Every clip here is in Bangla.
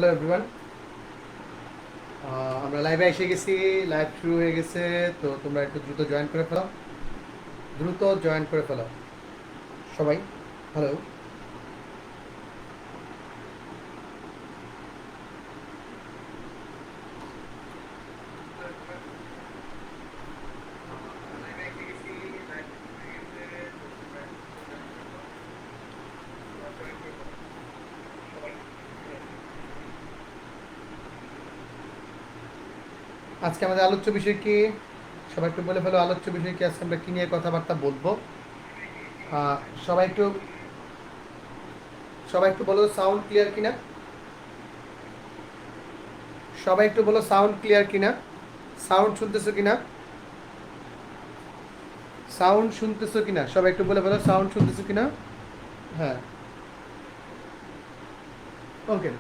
হ্যালো এভরিওয়ান, আমরা লাইভে এসে গেছি। লাইভ শুরু হয়ে গেছে। তো তোমরা একটু দ্রুত জয়েন করে ফেলো, দ্রুত জয়েন করে ফেলো সবাই। হ্যালো। আজকে আমাদের আলোচ্য বিষয় কি? সবাই একটু বলে ফেলো আলোচ্য বিষয় কি, আজকে আমরা কি নিয়ে কথাবার্তা বলবো। আহ, সবাই একটু সবাই একটু বলো সাউন্ড ক্লিয়ার কিনা। সবাই একটু বলো সাউন্ড ক্লিয়ার কিনা, সাউন্ড শুনতেছো কিনা, সাউন্ড শুনতেছো কিনা, সবাই একটু বলে ফেলো সাউন্ড শুনতেছো কিনা। হ্যাঁ, ওকে।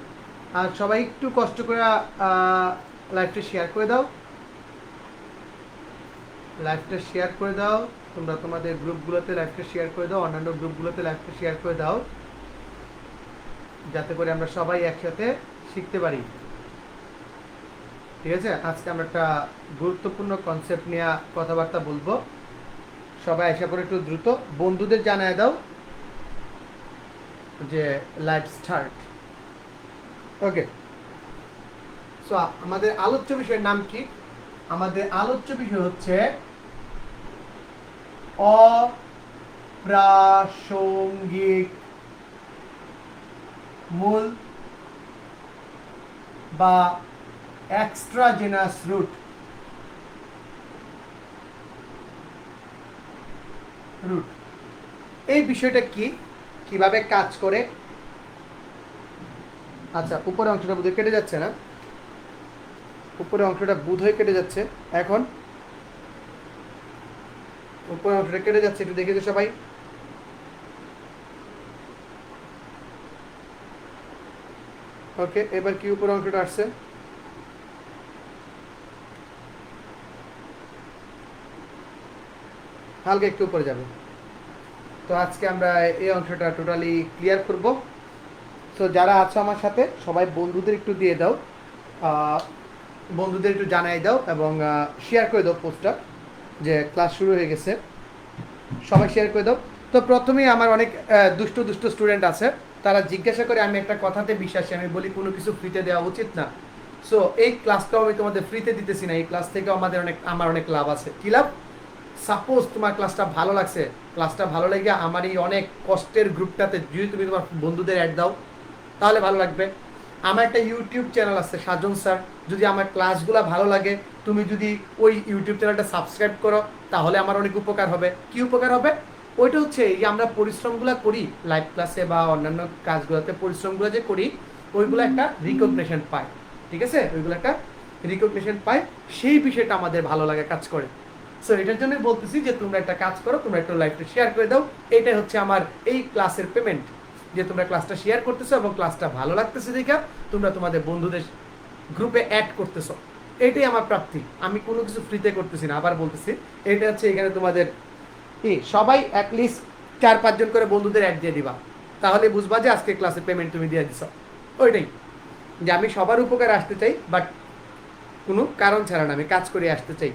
আর সবাই একটু কষ্ট করে লাইভটা শেয়ার করে দাও, লাইভটা শেয়ার করে দাও। তোমরা তোমাদের গ্রুপগুলোতে লাইভটা শেয়ার করে দাও, অন্যান্য গ্রুপগুলোতে লাইভটা শেয়ার করে দাও, যাতে করে আমরা সবাই একসাথে শিখতে পারি। ঠিক আছে, আজকে আমরা একটা গুরুত্বপূর্ণ কনসেপ্ট নিয়ে কথাবার্তা বলবো। সবাই আশা করে একটু দ্রুত বন্ধুদের জানায় দাও যে লাইভ স্টার্ট। ওকে, সো আমাদের আলোচ্য বিষয়ের নাম কি? আমাদের আলোচ্য বিষয় হচ্ছে অপ্রাসঙ্গিক মূল বা এক্সট্রাজেনাস রুট। রুট এই বিষয়টা কি, কিভাবে কাজ করে? আচ্ছা, উপরের অংশটা বোধহয় কেটে যাচ্ছে না, উপরের অংশটা বোধহয় কেটে যাচ্ছে। এখন উপরের অংশটা কেটে যাচ্ছে, একটু দেখে তো সবাই। ওকে, এবার কি উপরের অংশটা আসছে? হালকা একটু উপরে যাবে। তো আজকে আমরা এই অংশটা টোটালি ক্লিয়ার করব। তো যারা আছো আমার সাথে সবাই বন্ধুদের একটু দিয়ে দাও, বন্ধুদের একটু জানাই দাও এবং শেয়ার করে দাও পোস্টটা, যে ক্লাস শুরু হয়ে গেছে। সবাই শেয়ার করে দাও। তো প্রথমেই আমার অনেক দুষ্ট দুষ্ট স্টুডেন্ট আছে, তারা জিজ্ঞাসা করে, আমি একটা কথাতে বিশ্বাসী, আমি বলি কোনো কিছু ফ্রিতে দেওয়া উচিত না। সো এই ক্লাসটাও আমি তোমাদের ফ্রিতে দিতেছি না, এই ক্লাস থেকেও আমার অনেক লাভ আছে। কী লাভ? সাপোজ তোমার ক্লাসটা ভালো লাগছে, ক্লাসটা ভালো লেগে আমার এই অনেক কষ্টের গ্রুপটাতে যদি তুমি তোমার বন্ধুদের অ্যাড দাও, তাহলে ভালো লাগবে। আমার একটা ইউটিউব চ্যানেল আছে সাজন স্যার, যদি আমার ক্লাসগুলো ভালো লাগে, তুমি যদি ওই ইউটিউব চ্যানেলটা সাবস্ক্রাইব করো, তাহলে আমার অনেক উপকার হবে। কি উপকার হবে? ওইটা হচ্ছে এই আমরা পরিশ্রমগুলো করি লাইভ ক্লাসে বা অন্যান্য কাজগুলোতে, পরিশ্রমগুলো যে করি ওইগুলো একটা রিকগনিশন পায়। ঠিক আছে, ওইগুলো একটা রিকগনিশন পায়, সেই বিষয়টা আমাদের ভালো লাগে, কাজ করে। সো এটার জন্য বলতেছি যে তোমরা একটা কাজ করো, তোমরা একটু লাইভটা শেয়ার করে দাও। এটাই হচ্ছে আমার এই ক্লাসের পেমেন্ট, যে তোমরা ক্লাসটা শেয়ার করতেছো এবং ক্লাসটা ভালো লাগতেছে দেখা তোমরা তোমাদের বন্ধুদের গ্রুপে অ্যাড করতেছো। এটাই আমার প্রাপ্তি, আমি কোনো কিছু ফ্রিতে করতেছি না। আবার বলতেছি, এটা হচ্ছে এখানে তোমাদের সবাই অ্যাটলিস্ট 4-5 জন করে বন্ধুদের অ্যাড দিয়ে দিবা, তাহলে বুঝবা যে আজকে ক্লাসে পেমেন্ট তুমি দিয়ে দিছো। ওইটাই, যে আমি সবার উপকার আসতে চাই, বাট কোনো কারণ ছাড়া না, আমি কাজ করে আসতে চাই।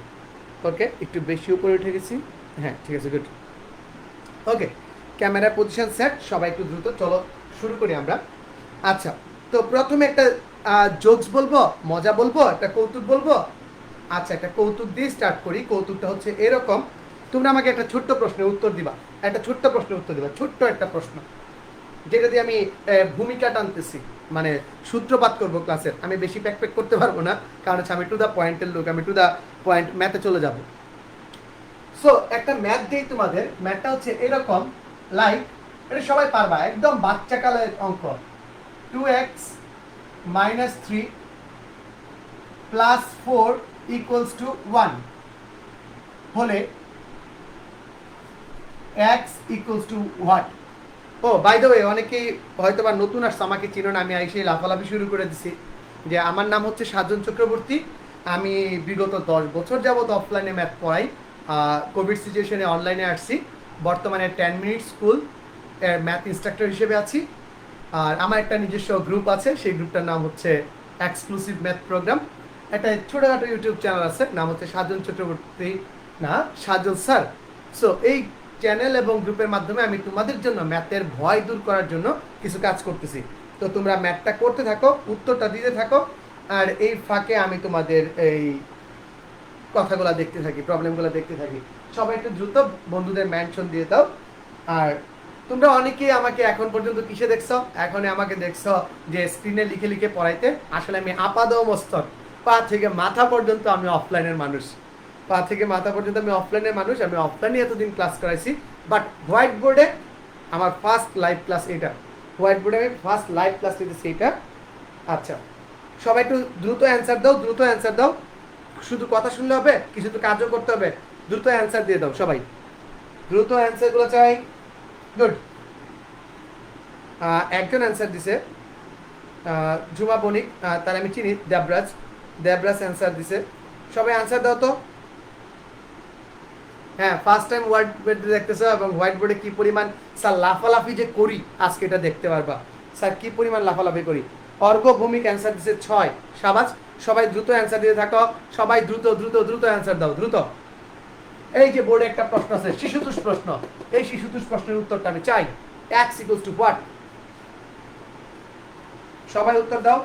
ওকে, একটু বেশি উপরে উঠে গেছি। হ্যাঁ, ঠিক আছে, গুড। ওকে, ক্যামেরা পজিশন সেট, সবাই একটু দ্রুত চলো শুরু করি আমরা। আচ্ছা, তো প্রথমে একটা জোকস বলবো, মজা বলবো, একটা কৌতুক বলবো। আচ্ছা, একটা কৌতুক দিয়ে স্টার্ট করি। কৌতুকটা হচ্ছে এরকম, তোমরা আমাকে একটা ছোট্ট প্রশ্নের উত্তর দিবা, একটা ছোট্ট প্রশ্নের উত্তর দিবা, ছোট্ট একটা প্রশ্ন, যেটা দিয়ে আমি ভূমিকা টানতেছি, মানে সূত্রপাত করবো ক্লাসের। আমি বেশি প্যাক প্যাক করতে পারবো না, কারণ হচ্ছে আমি টু দ্য পয়েন্টের লোক, আমি টু দ্য পয়েন্ট ম্যাথে চলে যাব। সো একটা ম্যাথ দিই তোমাদের, ম্যাথটা হচ্ছে এরকম, লাইক, এটা সবাই পারবা, একদম বাচ্চাকালের অঙ্ক। 2x-3 +4 = 1 হলে x = what? ও বাই দ্য ওয়ে, অনেকেই হয়তো বা নতুন আসছে, আমাকে চিনো না, আমি এসে লাফালাফি শুরু করে দিছি যে আমার নাম হচ্ছে সাজন চক্রবর্তী। আমি বিগত 10 বছর যাবত অফলাইনে ম্যাথ পড়াই, কোভিড সিচুয়েশনে অনলাইনে আসছি। বর্তমানে 10 মিনিট স্কুল এর ম্যাথ ইনস্ট্রাক্টর হিসেবে আছি। আর আমার একটা নিজস্ব গ্রুপ আছে, সেই গ্রুপটার নাম হচ্ছে এক্সক্লুসিভ ম্যাথ প্রোগ্রাম। একটা ছোটোখাটো ইউটিউব চ্যানেল আছে, নাম হচ্ছে সাজন চক্রবর্তী, না সাজল স্যার। সো এই চ্যানেল এবং গ্রুপের মাধ্যমে আমি তোমাদের জন্য ম্যাথের ভয় দূর করার জন্য কিছু কাজ করতেছি। তো তোমরা ম্যাথটা করতে থাকো, উত্তরটা দিতে থাকো, আর এই ফাঁকে আমি তোমাদের এই কথাগুলো দেখতে থাকি, প্রবলেমগুলো দেখতে থাকি। সবাই একটু দ্রুত বন্ধুদের মেনশন দিয়ে দাও। আর তোমরা অনেকেই আমাকে এখন পর্যন্ত কিসে দেখছো? এখন আমাকে দেখছো যে স্ক্রিনে লিখে লিখে পড়াইতে। আসলে আমি আপাদমস্তক পা থেকে মাথা পর্যন্ত আমি অফলাইনের মানুষ। পা থেকে মাথা পর্যন্ত আমি অফলাইনের মানুষ। আমি অফলাইনে এতদিন ক্লাস করাইছি, বাট হোয়াইট বোর্ডে আমার ফার্স্ট লাইভ ক্লাস এটা। হোয়াইট বোর্ডে আমি ফার্স্ট লাইভ ক্লাস নিতেছি এটা। আচ্ছা, সবাই একটু দ্রুত অ্যান্সার দাও, দ্রুত অ্যান্সার দাও। শুধু কথা শুনলে হবে? কিছু তো কাজও করতে হবে। দ্রুত অ্যান্সার দিয়ে দাও সবাই, দ্রুত অ্যান্সারগুলো চাই। গুড। একজন অ্যান্সার দিছে, ঝুমা বণিক, তার আমি চিনি। দেবরাজ, দেবরাজ অ্যান্সার দিছে। সবাই অ্যান্সার দাও তো। হ্যাঁ, ফার্স্ট টাইম হোয়াইট বোর্ডে দেখতেছো, এবং হোয়াইট বোর্ডে কি পরিমাণ স্যার লাফালাফি যে করি আজকে এটা দেখতে পারবা। স্যার কি পরিমাণ লাফালাফি করি। অর্ঘ ভূমিক অ্যান্সার দিছে 6। সাবাস, সবাই দ্রুত অ্যান্সার দিতে থাকো। সবাই দ্রুত দ্রুত দ্রুত অ্যান্সার দাও, দ্রুত। এই যে বোর্ডে একটা প্রশ্ন আছে, শিশুতোষ প্রশ্ন। এই শিশুতোষ প্রশ্নের উত্তরটা আমি চাই। x equals two what? সবাই উত্তর দাও।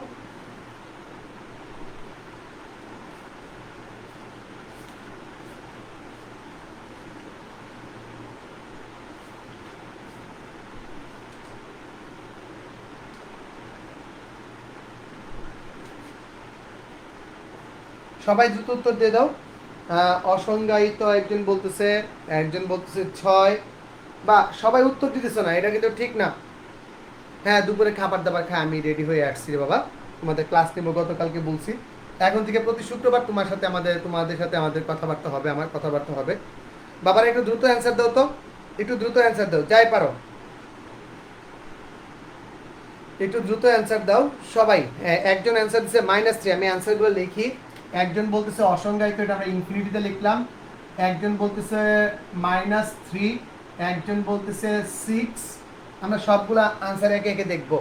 সবাই দ্রুত উত্তর দিয়ে দাও। অসংজ্ঞায়িত একজন বলতেছে, একজন বলতেছে 6। বা সবাই উত্তর দিতেছে না, এটা কিন্তু ঠিক না। হ্যাঁ, দুপুরে খাবার দাবার খাই আমি রেডি হয়ে আসছি রে বাবা। তোমাদের ক্লাস নেব গতকালকে বলছি। এখন থেকে প্রতি শুক্রবার তোমাদের সাথে আমাদের কথাবার্তা হবে, আমার কথাবার্তা হবে। বাবারা একটু দ্রুত অ্যান্সার দাও তো, একটু দ্রুত অ্যান্সার দাও, যাই পারো একটু দ্রুত অ্যান্সার দাও সবাই। একজন অ্যান্সার দিচ্ছে -3, আমি অ্যান্সারগুলো লিখি। একজন বলতেছে অসংজ্ঞায়িত, এটা আমরা ইনফিনিটিতে লিখলাম। একজন বলতেছে -3, একজন বলতেছে 6। আমরা সবগুলা আনসার একে একে দেখব,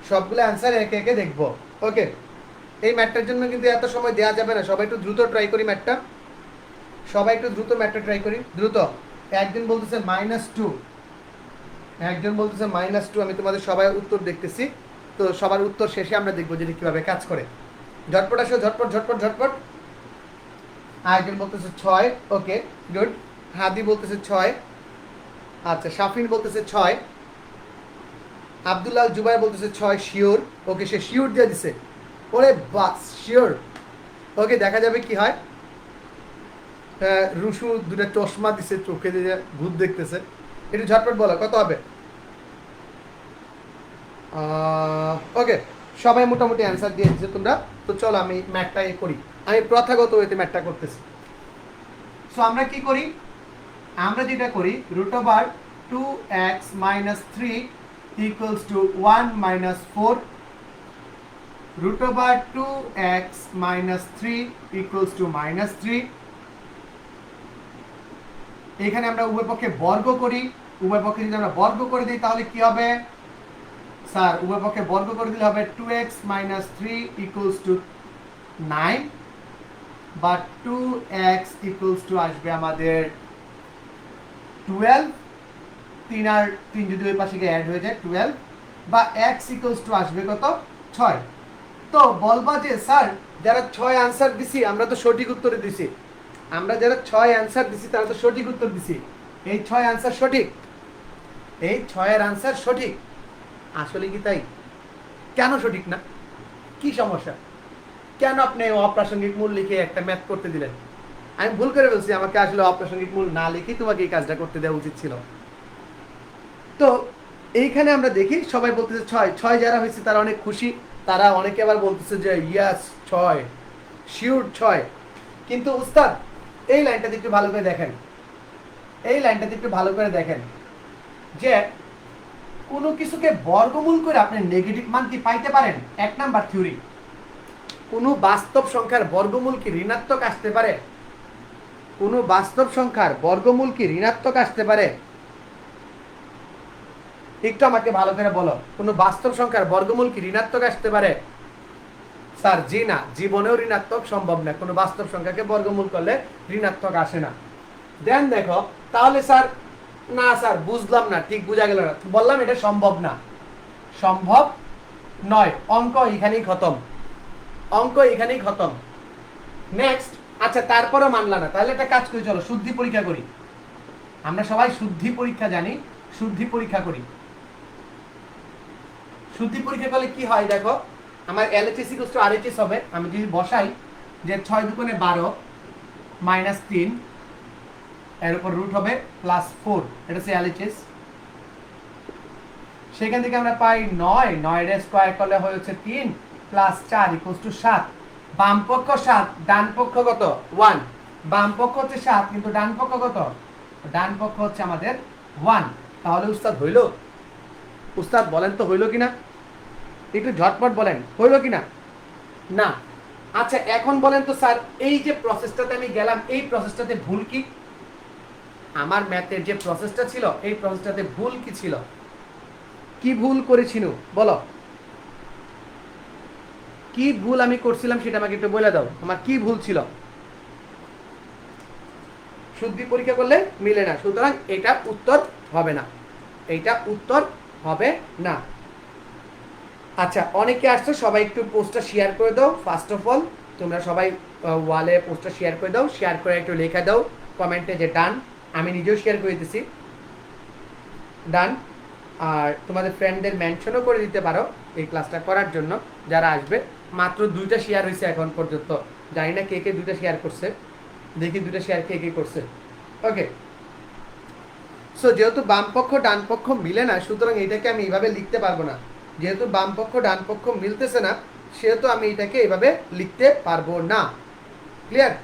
সবগুলো অ্যান্সার একে একে দেখব। ওকে, এই ম্যাটটার জন্য কিন্তু এত সময় দেওয়া যাবে না। সবাই একটু দ্রুত ট্রাই করি ম্যাটটা, সবাই একটু দ্রুত ম্যাটটা ট্রাই করি, দ্রুত। একজন বলতেছে -2, একজন বলতেছে -2। আমি তোমাদের সবাই উত্তর দেখতেছি, তো সবার উত্তর শেষে আমরা দেখবো যে কীভাবে কাজ করে। ঝটপট আসো, ঝটপট ঝটপট ঝটপট। আরেকজন বলতেছে 6। ওকে, গুড। হাদি বলতেছে 6। আচ্ছা, শাফিন বলতেছে 6। আব্দুল্লাহ জুবাই বলতেছে 6 শিওর। ওকে, সে শিওর দিয়ে দিছে। ওরে বাস, শিওর। ওকে, দেখা যাবে কি হয়। রুশু দুটো চশমা দিছে, চোখে দিয়ে ভূত দেখতেছে। একটু ঝটপট বলো কত হবে। ওকে, সবাই মোটামুটি অ্যান্সার দিয়ে দিচ্ছে তোমরা। তো চলো আমি ম্যাথটা করি। আমি প্রথাগত ওয়েতে ম্যাথটা করতেছি। সো আমরা কি করি? আমরা যেটা করি, √2x - 3 equals to 1 - 4. √2x - 3 equals to -3. এখানে আমরা উভয় পক্ষে বর্গ করি। উভয় পক্ষে যদি আমরা বর্গ করে দিই তাহলে কি হবে স্যার? উভয় পক্ষে বর্গ করে দিলে হবে 2x - 3 equals to 9, বা 2x equals to আসবে আমাদের 12। 3 আর 3 যদি ওই পাশে গিয়ে অ্যাড হয়ে যায় 12, বা x equals to আসবে কত? 6। তো বলবা যে স্যার যারা 6 আনসার দিছি আমরা তো সঠিক উত্তর দিছি। আমরা যারা 6 আনসার দিছি তারা তো সঠিক উত্তর দিছি। এই 6 আনসার সঠিক, এই 6 আনসার সঠিক। আসলে কি তাই? কেন সঠিক না? কি সমস্যা? কেন আপনি অপ্রাসঙ্গিক মূল লিখে একটা ম্যাথ করতে দিলেন? আমি ভুল করে বলছি, আমাকে আসলে অপ্রাসঙ্গিক মূল না লিখে তোমাকে এই কাজটা করতে দেওয়া উচিত ছিল। তো এইখানে আমরা দেখি সবাই বলতেছে 6 যারা হয়েছে তারা অনেক খুশি। তারা অনেকে আবার বলতেছে যে ইয়াস 6, শিওর 6। কিন্তু উস্তাদ এই লাইনটাতে একটু ভালো করে দেখেন, এই লাইনটাতে একটু ভালো করে দেখেন যে কোনো কিছুকে বর্গমূল করে আপনি নেগেটিভ মান কি পাইতে পারেন? 1 নাম্বার থিওরি। কোনো বাস্তব সংখ্যার বর্গমূল কি ঋণাত্মক আসতে পারে? কোনো বাস্তব সংখ্যার বর্গমূল কি ঋণাত্মক আসতে পারে? একটু আমাকে ভালো করে বলো, কোনো বাস্তব সংখ্যার বর্গমূল কি ঋণাত্মক আসতে পারে? স্যার জি না, জীবনেও ঋণাত্মক সম্ভব না, কোনো বাস্তব সংখ্যাকে বর্গমূল করলে ঋণাত্মক আসে না। দেন দেখো, তাহলে স্যার না স্যার বুঝলাম না, ঠিক বোঝা গেল না, বললাম এটা সম্ভব না, সম্ভব নয়, অঙ্ক এখানেই খতম, অঙ্ক এখানেই খতম। নেক্সট, আচ্ছা তারপরেও মানলা না, তাহলে একটা কাজ করি, চলো শুদ্ধি পরীক্ষা করি। আমরা সবাই শুদ্ধি পরীক্ষা জানি, শুদ্ধি পরীক্ষা করি। শুদ্ধি পরীক্ষা করলে কি হয় দেখো, আমার এলএচএস ইকুয়াল টু আরএচএস হবে, আমি যদি বসাই যে 6 দুগুণে 12 মাইনাস 3 এর উপর রুট হবে প্লাস 4, এটা হচ্ছে এলএচএস। সেখান থেকে আমরা পাই 9, 9 এর স্কয়ার করলে হয় হচ্ছে 3 প্লাস 4 ইকুয়াল টু 7। বাম পক্ষ 7, ডান পক্ষ কত? 1। বাম পক্ষ হচ্ছে 7, কিন্তু ডান পক্ষ কত? ডান পক্ষ হচ্ছে আমাদের 1। তাহলে উস্তাদ হইল? উস্তাদ বলেন তো হইল কিনা, একটু ঝটপট বলেন, হইল কিনা? না। আচ্ছা এখন বলেন তো স্যার, এই যে প্রসেসটাতে আমি গেলাম, এই প্রসেসটাতে ভুল কি? আমার ম্যাথের যে প্রসেসটা ছিল, এই প্রসেসটাতে ভুল কি ছিল? কি ভুল করেছিল বলো, কি ভুল আমি করছিলাম সেটা আমাকে একটু বলে দাও, আমার কি ভুল ছিল? শুদ্ধি পরীক্ষা করলে মিলে না, সুতরাং এটা উত্তর হবে না, এইটা উত্তর হবে না। আচ্ছা অনেকে আসছো, সবাই একটু পোস্টটা শেয়ার করে দাও। ফার্স্ট অফ অল তোমরা সবাই ওয়ালে পোস্টটা শেয়ার করে দাও, শেয়ার করে একটু লেখা দাও কমেন্টে যে ডান। আমি নিজেও শেয়ার করে দিতেছি, ডান। আর তোমাদের ফ্রেন্ডদের মেনশনও করে দিতে পারো এই ক্লাসটা করার জন্য যারা আসবে। মাত্র 2টা শেয়ার হয়েছে এখন পর্যন্ত, জানি না কে কে 2টা শেয়ার করছে, দেখি 2টা শেয়ার কে কে করছে। ওকে, সো যেহেতু বাম পক্ষ ডান পক্ষ মিলে না, সুতরাং এটাকে আমি এইভাবে লিখতে পারবো না। যেহেতু বাম পক্ষ ডান পক্ষ মিলতেছে না, সেহেতু আমি এটাকে এইভাবে লিখতে পারবো না। ক্লিয়ার?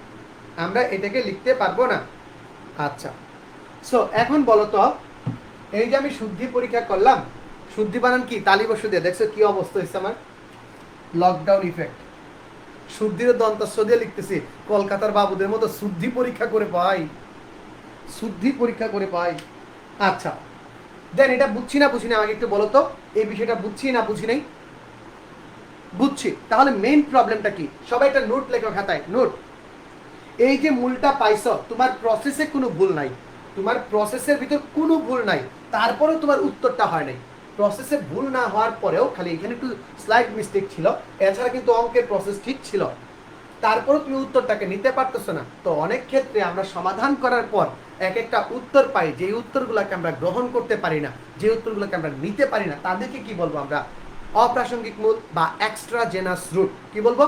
আমরা এটাকে লিখতে পারবো না। আচ্ছা, সো এখন বলো তো, এই যে আমি শুদ্ধি পরীক্ষা করলাম, শুদ্ধি বানান কি? তালি বসু দিয়ে, দেখছো কি অবস্থা হয়েছে আমার? Lockdown effect. শুদ্ধির দন্তস্ব দিয়ে লিখতেছি, কলকাতার বাবুদের মতো শুদ্ধি পরীক্ষা করে পাই, শুদ্ধি পরীক্ষা করে পাই। আচ্ছা দেন, এটা বুঝছি না বুঝি না, আমাকে একটু বলো তো, এই বিষয়টা বুঝছি না বুঝি নাই? বুঝছি, তাহলে মেইন প্রবলেমটা কি? সবাই একটা নোট লেখো খাতায়, নোট। এই যে মূলটা পাইছো, তোমার প্রসেসে কোনো ভুল নাই, তোমার প্রসেসের ভিতর কোনো ভুল নাই, তারপরেও তোমার উত্তরটা হয় নাই। প্রসেসে ভুল না হওয়ার পরেও খালি এখানে একটু স্লাইড মিস্টেক ছিল, এছাড়া কিন্তু অঙ্কের প্রসেস ঠিক ছিল, তারপরেও তুমি উত্তরটাকে নিতে পারতেছো না। তো অনেক ক্ষেত্রে আমরা সমাধান করার পর এক একটা উত্তর পাই, যে উত্তরগুলোকে আমরা গ্রহণ করতে পারি না, যে উত্তরগুলোকে আমরা নিতে পারি না, তাদেরকে কি বলবো আমরা? অপ্রাসঙ্গিক মূল বা এক্সট্রা জেনাস রুট। কি বলবো?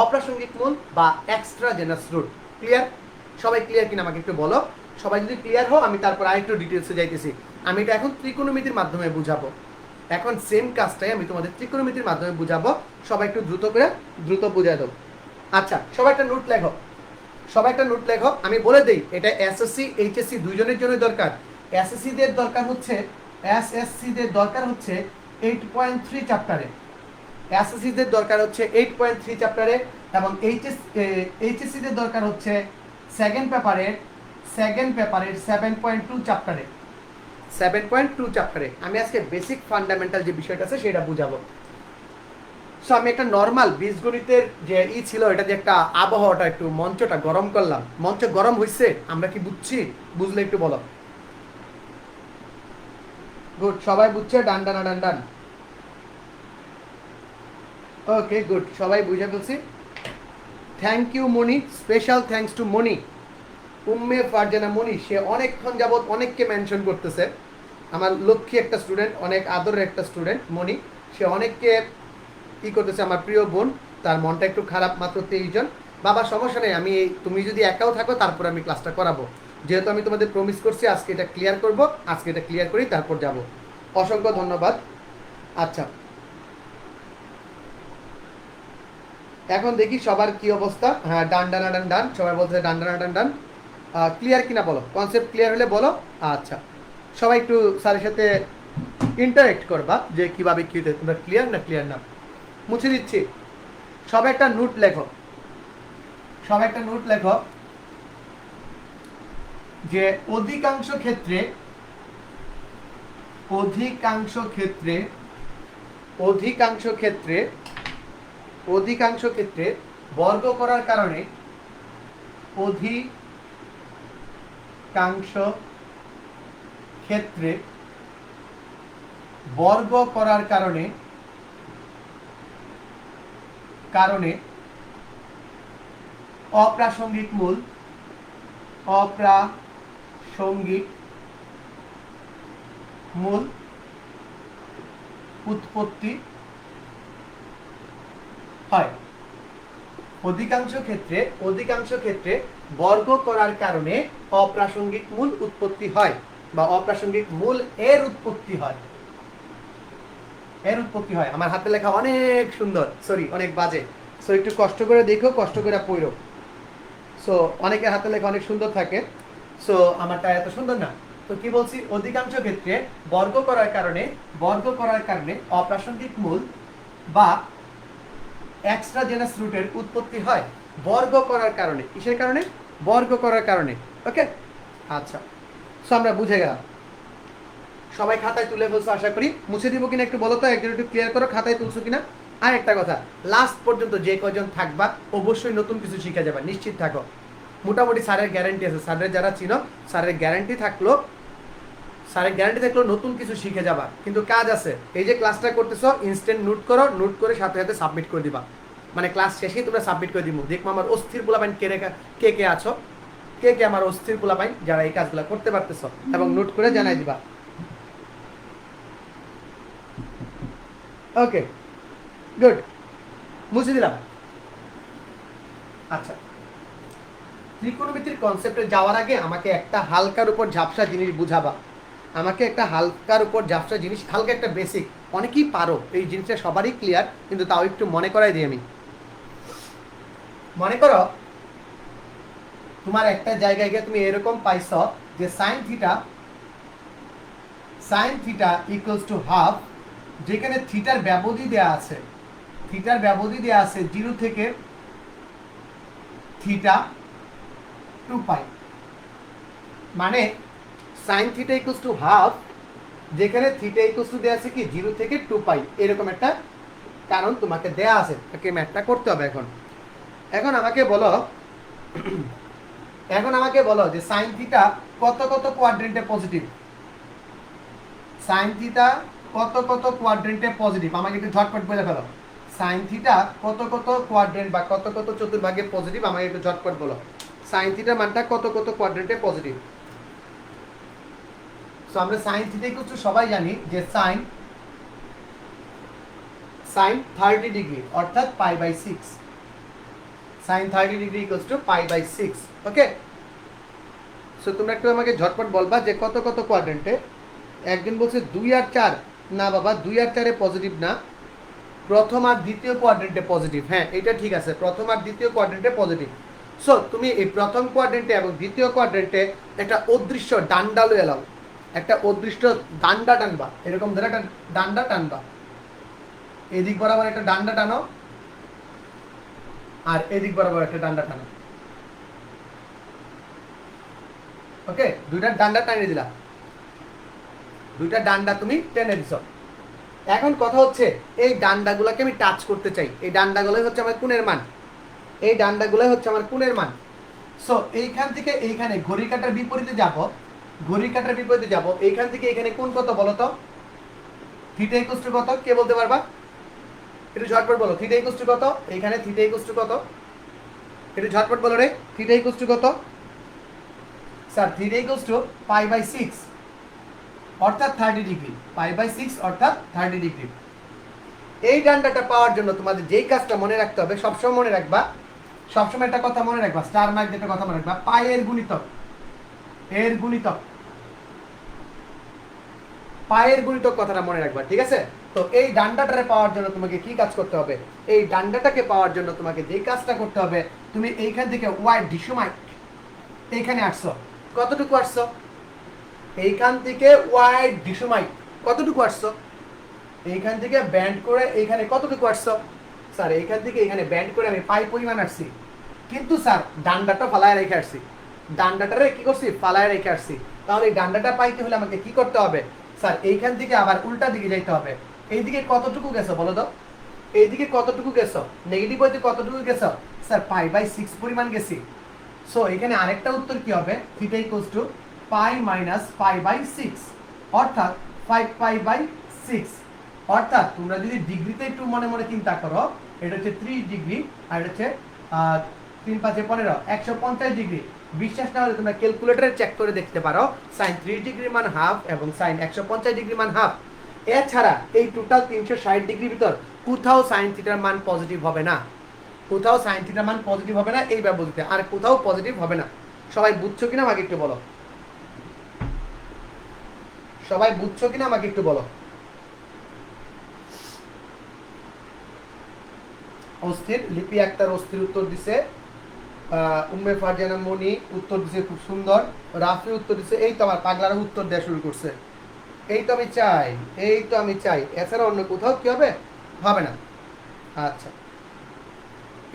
অপ্রাসঙ্গিক মূল বা এক্সট্রা জেনাস রুট। ক্লিয়ার? সবাই ক্লিয়ার কিনা আমাকে একটু বলো। সবাই যদি ক্লিয়ার হও, আমি তারপর আরেকটু ডিটেলসে যাইতেছি। আমি এটা এখন ত্রিকোণমিতির মাধ্যমে বুঝাবো, এখন সেম কাজটাই আমি তোমাদের ত্রিকোণমিতির মাধ্যমে বুঝাবো। সবাই একটু দ্রুত করে দ্রুত বুঝাই দাও। আচ্ছা সবাই একটা নোট লেখো, সবাই একটা নোট লেখো। আমি বলে দিই, এটা এসএসসি এইচএসসি দুইজনের জন্য দরকার। এসএসসি দের দরকার হচ্ছে, এসএসসি দের দরকার হচ্ছে 8.3 চ্যাপ্টারে, এসএসসি দের দরকার হচ্ছে 8.3 চ্যাপ্টারে, এবং এইচএসসি দের দরকার হচ্ছে সেকেন্ড পেপারের 7.2 চ্যাপ্টারে, 7.2 চ্যাপ্টারে। আমি আজকে বেসিক ফান্ডামেন্টাল যে বিষয়টা আছে সেটা বুঝাবো। সো আমি একটা নর্মাল বীজগণিতের যে ছিল, এটা যে একটা আবহাওয়াটা একটু মঞ্চটা গরম করলাম, মঞ্চ গরম হয়েছে, আমরা কি বুঝছি? বুঝলে একটু বলো। গুড, সবাই বুঝছে? ডান ডান ডান ডান। ওকে গুড, সবাই বুঝে ফেলছি। Thank you Moni, special thanks to Moni, Umme Farzana Moni. সে অনেকক্ষণ যাবত অনেককে মেনশন করতেছে, আমার লক্ষ্মী একটা স্টুডেন্ট, অনেক আদরের একটা স্টুডেন্ট মনি। সে অনেককে কি করতেছে, আমার প্রিয় বোন, তার মনটা একটু খারাপ, মাত্র 23 জন। বাবা সমস্যা নেই, আমি তুমি যদি একাও থাকো তারপর আমি ক্লাসটা করাবো, যেহেতু আমি তোমাদের প্রমিস করছি আজকে এটা ক্লিয়ার করব, আজকে এটা ক্লিয়ার করি তারপর যাব। অসংখ্য ধন্যবাদ। আচ্ছা এখন দেখি সবার কি অবস্থা। হ্যাঁ ডান ডান ডান ডান, সবাই বলছে ডান ডান ডান ডান। ক্লিয়ার কিনা বলো, কনসেপ্ট ক্লিয়ার হলে বলো। আচ্ছা সবাই একটু স্যারের সাথে ইন্টারেক্ট করবা যে কিভাবে কি, তোমরা ক্লিয়ার না ক্লিয়ার না। মুছে দিচ্ছি, সবাই একটা নোট লেখো, সবাই একটা নোট লেখো যে অধিকাংশ ক্ষেত্রে অধিকাংশ ক্ষেত্রে অধিকাংশ ক্ষেত্রে অধিকাংশ ক্ষেত্রে বর্গ করার কারণে অধিকাংশ ক্ষেত্রে বর্গ করার কারণে অপ্রাসঙ্গিক মূল উৎপত্তি হয়। অধিকাংশ ক্ষেত্রে বর্গ করার কারণে অপ্রাসঙ্গিক মূল উৎপত্তি হয় বা অপ্রাসঙ্গিক মূল এর উৎপত্তি হয়। আমার হাতে লেখা অনেক সুন্দর, সরি অনেক বাজে, সো একটু কষ্ট করে দেখো, কষ্ট করে পড়ো। সো অনেকের হাতে লেখা অনেক সুন্দর থাকে, সো আমারটা এত সুন্দর না। তো কি বলছি, অধিকাংশ ক্ষেত্রে বর্গ করার কারণে অপ্রাসঙ্গিক মূল বা এক্সট্রা জেনাস রুটের উৎপত্তি হয় বর্গ করার কারণে। কিসের কারণে? বর্গ করার কারণে। ওকে, আচ্ছা, সো আমরা বুঝে গেলাম। সবাই খাতায় তুলে ফেলছো আশা করি। মুছে দিব কিনা একটু বলো তো, একজন একটু ক্লিয়ার করো খাতায় তুলছো কিনা। আর একটা কথা, লাস্ট পর্যন্ত যে কয়জন থাকবা অবশ্যই নতুন কিছু শিখে যাবে, নিশ্চিত থাকো। মোটামুটি স্যারের গ্যারান্টি আছে, স্যারের যারা চিনো স্যারের গ্যারান্টি থাকলো নতুন কিছু শিখে যাবা। কিন্তু কাজ আছে, এই যে ক্লাসটা করতেছো ইনস্ট্যান্ট নোট করো, নোট করে সাথে সাথে সাবমিট করে দিবা। মানে ক্লাস শেষেই তোমরা সাবমিট করে দিব। দেখবো আমার অস্থির পোলাপাইন কে আছো, কে আমার অস্থির পোলাপাইন যারা এই কাজগুলো করতে পারতেছো, এবং নোট করে জানাই দিবা। ওকে, গুড, মুছে দিলাম। আচ্ছা, ত্রিকোণমিতির কনসেপ্টে যাওয়ার আগে আমাকে একটা হালকার উপর ঝাপসা জিনিস বুঝাবা। হালকা একটা বেসিক, অনেকেই পারো এই জিনিসটা, সবারই ক্লিয়ার, কিন্তু তাও একটু মনে করাই দিই আমি। মনে করো তোমার একটা জায়গায় গিয়ে তুমি এরকম পাইছ যে sine theta equals to half, যেখানে থিটার ব্যবধি দেয়া আছে 0 থেকে থিটা 2 পাই। মানে sine theta equals to half, যেখানে থিটা ইকুয়ালস টু দেয়া আছে কি 0 থেকে 2 পাই, এরকম একটা কারণ তোমাকে দেয়া আছে। তাকে ম্যাথটা করতে হবে। এখন আমাকে বলো যে সাইন থিটা কত কত কোয়াড্রেন্টে পজিটিভ। সাইন থিটা কত কত কোয়াড্রেন্টে পজিটিভ, আমাকে একটু ঝটপট বলে ফেলো। সাইন থিটা কত কত কোয়াড্রেন্ট বা কত কত চতুর্ভাগে পজিটিভ, আমাকে একটু ঝটপট বলো। সাইন থিটার মানটা কত কত কোয়াড্রেন্টে পজিটিভ। সো আমরা সাইন থিটা কিছু সবাই জানি যে সাইন 30 ডিগ্রি অর্থাৎ π/6। Sine 30 degree equals to π/6। Okay, so তোমরা একটু আমাকে ঝটপট বলবা যে কত কত কোয়াড্রেন্টে। একজন বলছে 2 আর 4, না বাবা 2 আর 4 পজিটিভ না, প্রথম আর দ্বিতীয় কোয়াড্রেন্টে পজিটিভ। হ্যাঁ, এটা ঠিক আছে, প্রথম আর দ্বিতীয় কোয়াড্রেন্টে পজিটিভ। সো তুমি এই প্রথম কোয়াড্রেন্টে এবং দ্বিতীয় কোয়াড্রেন্টে একটা অদৃশ্য ডান্ডা লয়ে এলাও, একটা অদৃশ্য ডান্ডা টানবা, এরকম ধরে একটা ডান্ডা টানবা, এদিক বরাবর একটা ডান্ডা টানো আর এদিক বরাবর একটা ডান্ডা টানো। ওকে, দুইটা ডান্ডা টানিয়ে দিলা, দুইটা ডান্ডা তুমি টেনে দিছ। এখন কথা হচ্ছে এই ডান্ডাগুলোকে আমি টাচ করতে চাই। এই ডান্ডাগুলোই হচ্ছে আমার কোণের মান। সো এইখান থেকে এইখানে ঘড়ি কাঁটার বিপরীতে যাব, এইখান থেকে এখানে কোণ কত বলো তো? থিটা ইকুয়ালস টু কত, কে বলতে পারবা? একটু ঝটপট বলো, থিটা ইকুয়ালস টু কত? এইখানে থিটা ইকুয়ালস টু কত? একটু ঝটপট বলো রে, থিটা ইকুয়ালস টু কত? স্যার থিটা ইকুয়ালস টু π/6 অর্থাৎ 30 ডিগ্রি। π/6 অর্থাৎ 30 ডিগ্রি। এই ডান্ডাটা পাওয়ার জন্য তোমাদের যেই কাজটা মনে রাখতে হবে, সবসময় মনে রাখবা, সবসময় একটা কথা মনে রাখবা, স্টার মার্ক দিয়ে একটা কথা মনে রাখবা, পাই এর গুণিতক, পায়ের গুণিতক কথাটা মনে রাখবা, ঠিক আছে? তো এই ডান্ডাটারে পাওয়ার জন্য তোমাকে কি কাজ করতে হবে? এই ডান্ডাটাকে পাওয়ার জন্য তোমাকে যে কাজটা করতে হবে, তুমি এইখান থেকে ওয়াই ডিসুমাইট এইখানে আসছো, কতটুকু আসছো? এইখান থেকে ওয়াই ডিসুমাইট কতটুকু আসছো? এইখান থেকে ব্যান্ড করে এইখানে কতটুকু আসছো? স্যার এইখান থেকে এখানে ব্যান্ড করে আমি পাই পরিমাণ আসছি, কিন্তু স্যার ডান্ডাটা ফালায় রেখে আসছি, ডান্ডাটারে কি করছি? ফালায় রেখে আসছি। তাহলে এই ডান্ডাটা পাইতে হলে আমাকে কি করতে হবে? স্যার এইখান থেকে আবার উল্টা দিকে যাইতে হবে, এইদিকে কতটুকু গেছো বলো তো, এইদিকে কতটুকু গেছো, নেগেটিভ হইতে কতটুকু গেছো, স্যার π/6 পরিমাণ গেছি। সো এখানে আরেকটা উত্তর কি হবে, theta equals to pi minus π/6 অর্থাৎ 5π/6। অর্থাৎ তোমরা যদি ডিগ্রিতে একটু মনে মনে চিন্তা করো, এটা হচ্ছে 30 ডিগ্রি আর এটা হচ্ছে 3 5 15 150 ডিগ্রি। বিশ্বাস না হলে তোমরা ক্যালকুলেটরে চেক করে দেখতে পারো, sin 3 ডিগ্রির মান হাফ এবং sin 150 ডিগ্রির মান হাফ। এছাড়া এই টোটাল 360 ডিগ্রির ভিতর কোথাও sin থিটার মান পজিটিভ হবে না, কোথাও sin থিটার মান পজিটিভ হবে না এই ব্যবধিতে, আর কোথাও পজিটিভ হবে না। সবাই বুঝছো কিনা আমাকে একটু বলো, সবাই বুঝছো কিনা আমাকে একটু বলো। অস্থির লিপি আক্তার অস্থির উত্তর দিছে, উম্মে ফারজানা মনি উত্তর দিছে খুব সুন্দর, রাফি উত্তর দিছে, এই তো আমার পাগলারা উত্তর দেওয়া শুরু করছে। এই তো আমি চাই, এই তো আমি চাই, এছাড়া অন্য কোথাও কি হবে, হবে না। আচ্ছা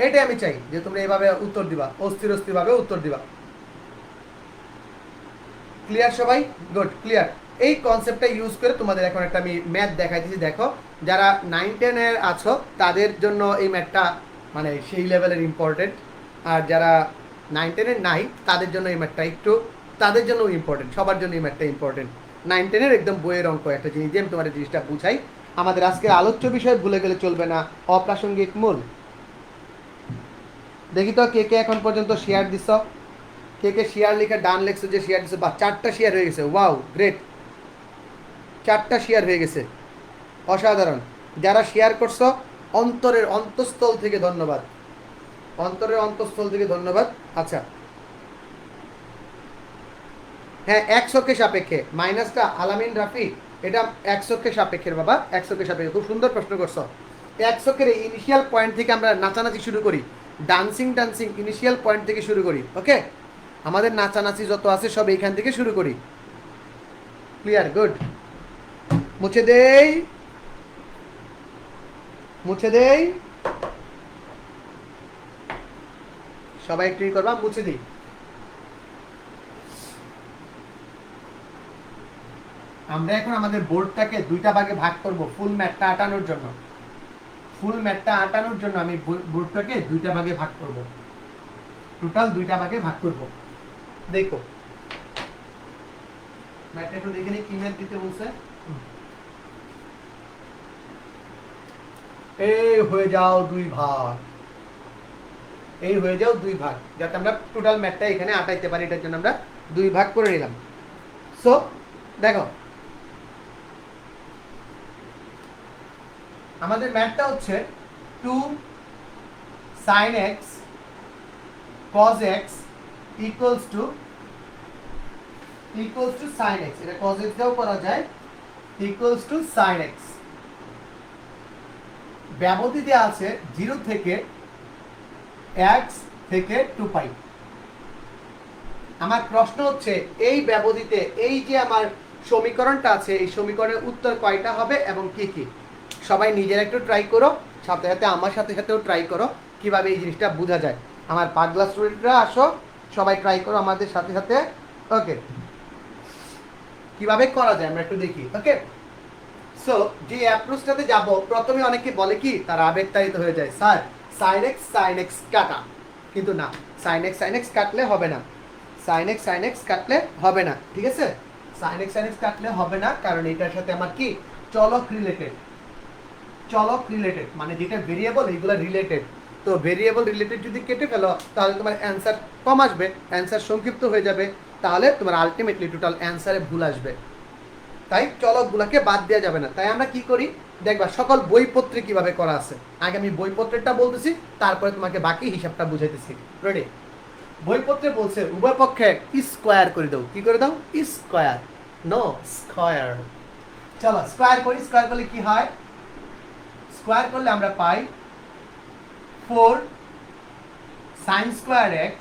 এটাই আমি চাই যে তোমরা এইভাবে উত্তর দিবা, অস্থির অস্থির ভাবে উত্তর দিবা। ক্লিয়ার সবাই? Good, clear. এই কনসেপ্টটা ইউজ করে তোমাদের এখন একটা আমি ম্যাথ দেখাইতেছি, দেখো যারা 9-10 এর আছো তাদের জন্য এই ম্যাথটা মানে সেই লেভেলের ইম্পর্টেন্ট, আর যারা 9-10 এর নাই তাদের জন্য এই ম্যাথটা একটু, তাদের জন্য ইম্পর্টেন্ট, সবার জন্য এই ম্যাথটা ইম্পর্টেন্ট। 9-10 এর একদম বইয়ের অঙ্ক একটা জিনিস, যে আমি তোমাদের জিনিসটা বুঝাই। আমাদের আজকের আলোচ্য বিষয় ভুলে গেলে চলবে না, অপ্রাসঙ্গিক মূল। দেখি তো কে কে এখন পর্যন্ত শেয়ার দিছ, কে কে শেয়ার লিখে ডান লেখছো যে শেয়ার দিছো, বা 4টা শেয়ার হয়ে গেছে, ওয়াও গ্রেট, 4টা শেয়ার হয়ে গেছে, অসাধারণ। যারা শেয়ার করছো অন্তরের অন্তঃস্থল থেকে ধন্যবাদ, অন্তরের অন্তঃস্থল থেকে ধন্যবাদ। আচ্ছা হ্যাঁ, 100 সাপেক্ষে মাইনাসটা আলামিন রাফি, এটা 100 সাপেক্ষের বাবা, 100 সাপেক্ষে। খুব সুন্দর প্রশ্ন করছো। 100 ইনিশিয়াল পয়েন্ট থেকে আমরা নাচানাচি শুরু করি, ডান্সিং ডান্সিং ইনিশিয়াল পয়েন্ট থেকে শুরু করি, ওকে। আমাদের নাচানাচি যত আছে সব এইখান থেকে শুরু করি। Clear, good. মুছে দেই, মুছে দেই, সবাই একটু করবা, মুছে দিই। আমরা এখন আমাদের বোর্ডটাকে দুইটা ভাগে ভাগ করব ফুল ম্যাটটা আটানোর জন্য, ফুল ম্যাটটা আটানোর জন্য আমি বোর্ডটাকে দুইটা ভাগে ভাগ করব, টোটাল দুইটা ভাগে ভাগ করব। দেখো ম্যাটটা একটু দেখে নিই কি ম্যাট দিতে বলছে। এই হয়ে যাও দুই ভাগ, এই হয়ে যাও দুই ভাগ, যাতে আমরা টোটাল ম্যাটটা এখানে আটাইতে পারি, এটার জন্য আমরা দুই ভাগ করে নিলাম। সো দেখো আমাদের ম্যাথটা হচ্ছে 2 sin x cos x equals to sin x, এটা cos x দাও করা যায়, equals to sin x। ব্যবধি দেওয়া আছে 0 থেকে x থেকে 2 পাই। আমার প্রশ্ন হচ্ছে এই ব্যবধিতে এই যে আমার সমীকরণটা আছে, এই সমীকরণের উত্তর কয়টা হবে এবং কি কি। সবাই নিজেরা একটু ট্রাই করো, সাথে সাথে আমার সাথে সাথেও ট্রাই করো কিভাবে এই জিনিসটা বোঝা যায়। আমার পাগলা স্টুডেন্টরা আসো, সবাই ট্রাই করো আমাদের সাথে সাথে, ওকে। কিভাবে করা যায় আমরা একটু দেখি, ওকে। সো যে অ্যাপ্রোচটাতে যাব, প্রথমে অনেকে বলে কি তারা আবেগতাড়িত হয়ে যায়, স্যার sin x কাটা, কিন্তু না, sin x কাটলে হবে না, sin x কাটলে হবে না, ঠিক আছে। sin x কাটলে হবে না, কারণ এটার সাথে আমার কি চলক রিলেটেড, চলক রিলেটেড মানে যেটা ভেরিয়েবল এইগুলো রিলেটেড। তো ভেরিয়েবল রিলেটেড যদি কেটে ফেলো তাহলে তোমার অ্যান্সার কম আসবে, অ্যান্সার সংক্ষিপ্ত হয়ে যাবে, তাহলে তোমার আলটিমেটলি টোটাল অ্যান্সারে ভুল আসবে। তাই চলকগুলোকে বাদ দেওয়া যাবে না। তাই আমরা কি করি দেখবা, সকল বইপত্রে কিভাবে করা আছে। আগে আমি বইপত্রেরটা বলতেছি, তারপরে তোমাকে বাকি হিসাবটা বুঝাইতেছি। রেডি? বইপত্রে বলছে উভয় পক্ষে স্কোয়ার করে দাও। কি করে দাও? Square, no square. চলো স্কোয়ার করি, স্কোয়ার করলে কি হয়? স্কোয়ার করলে আমরা পাই 4 sin square x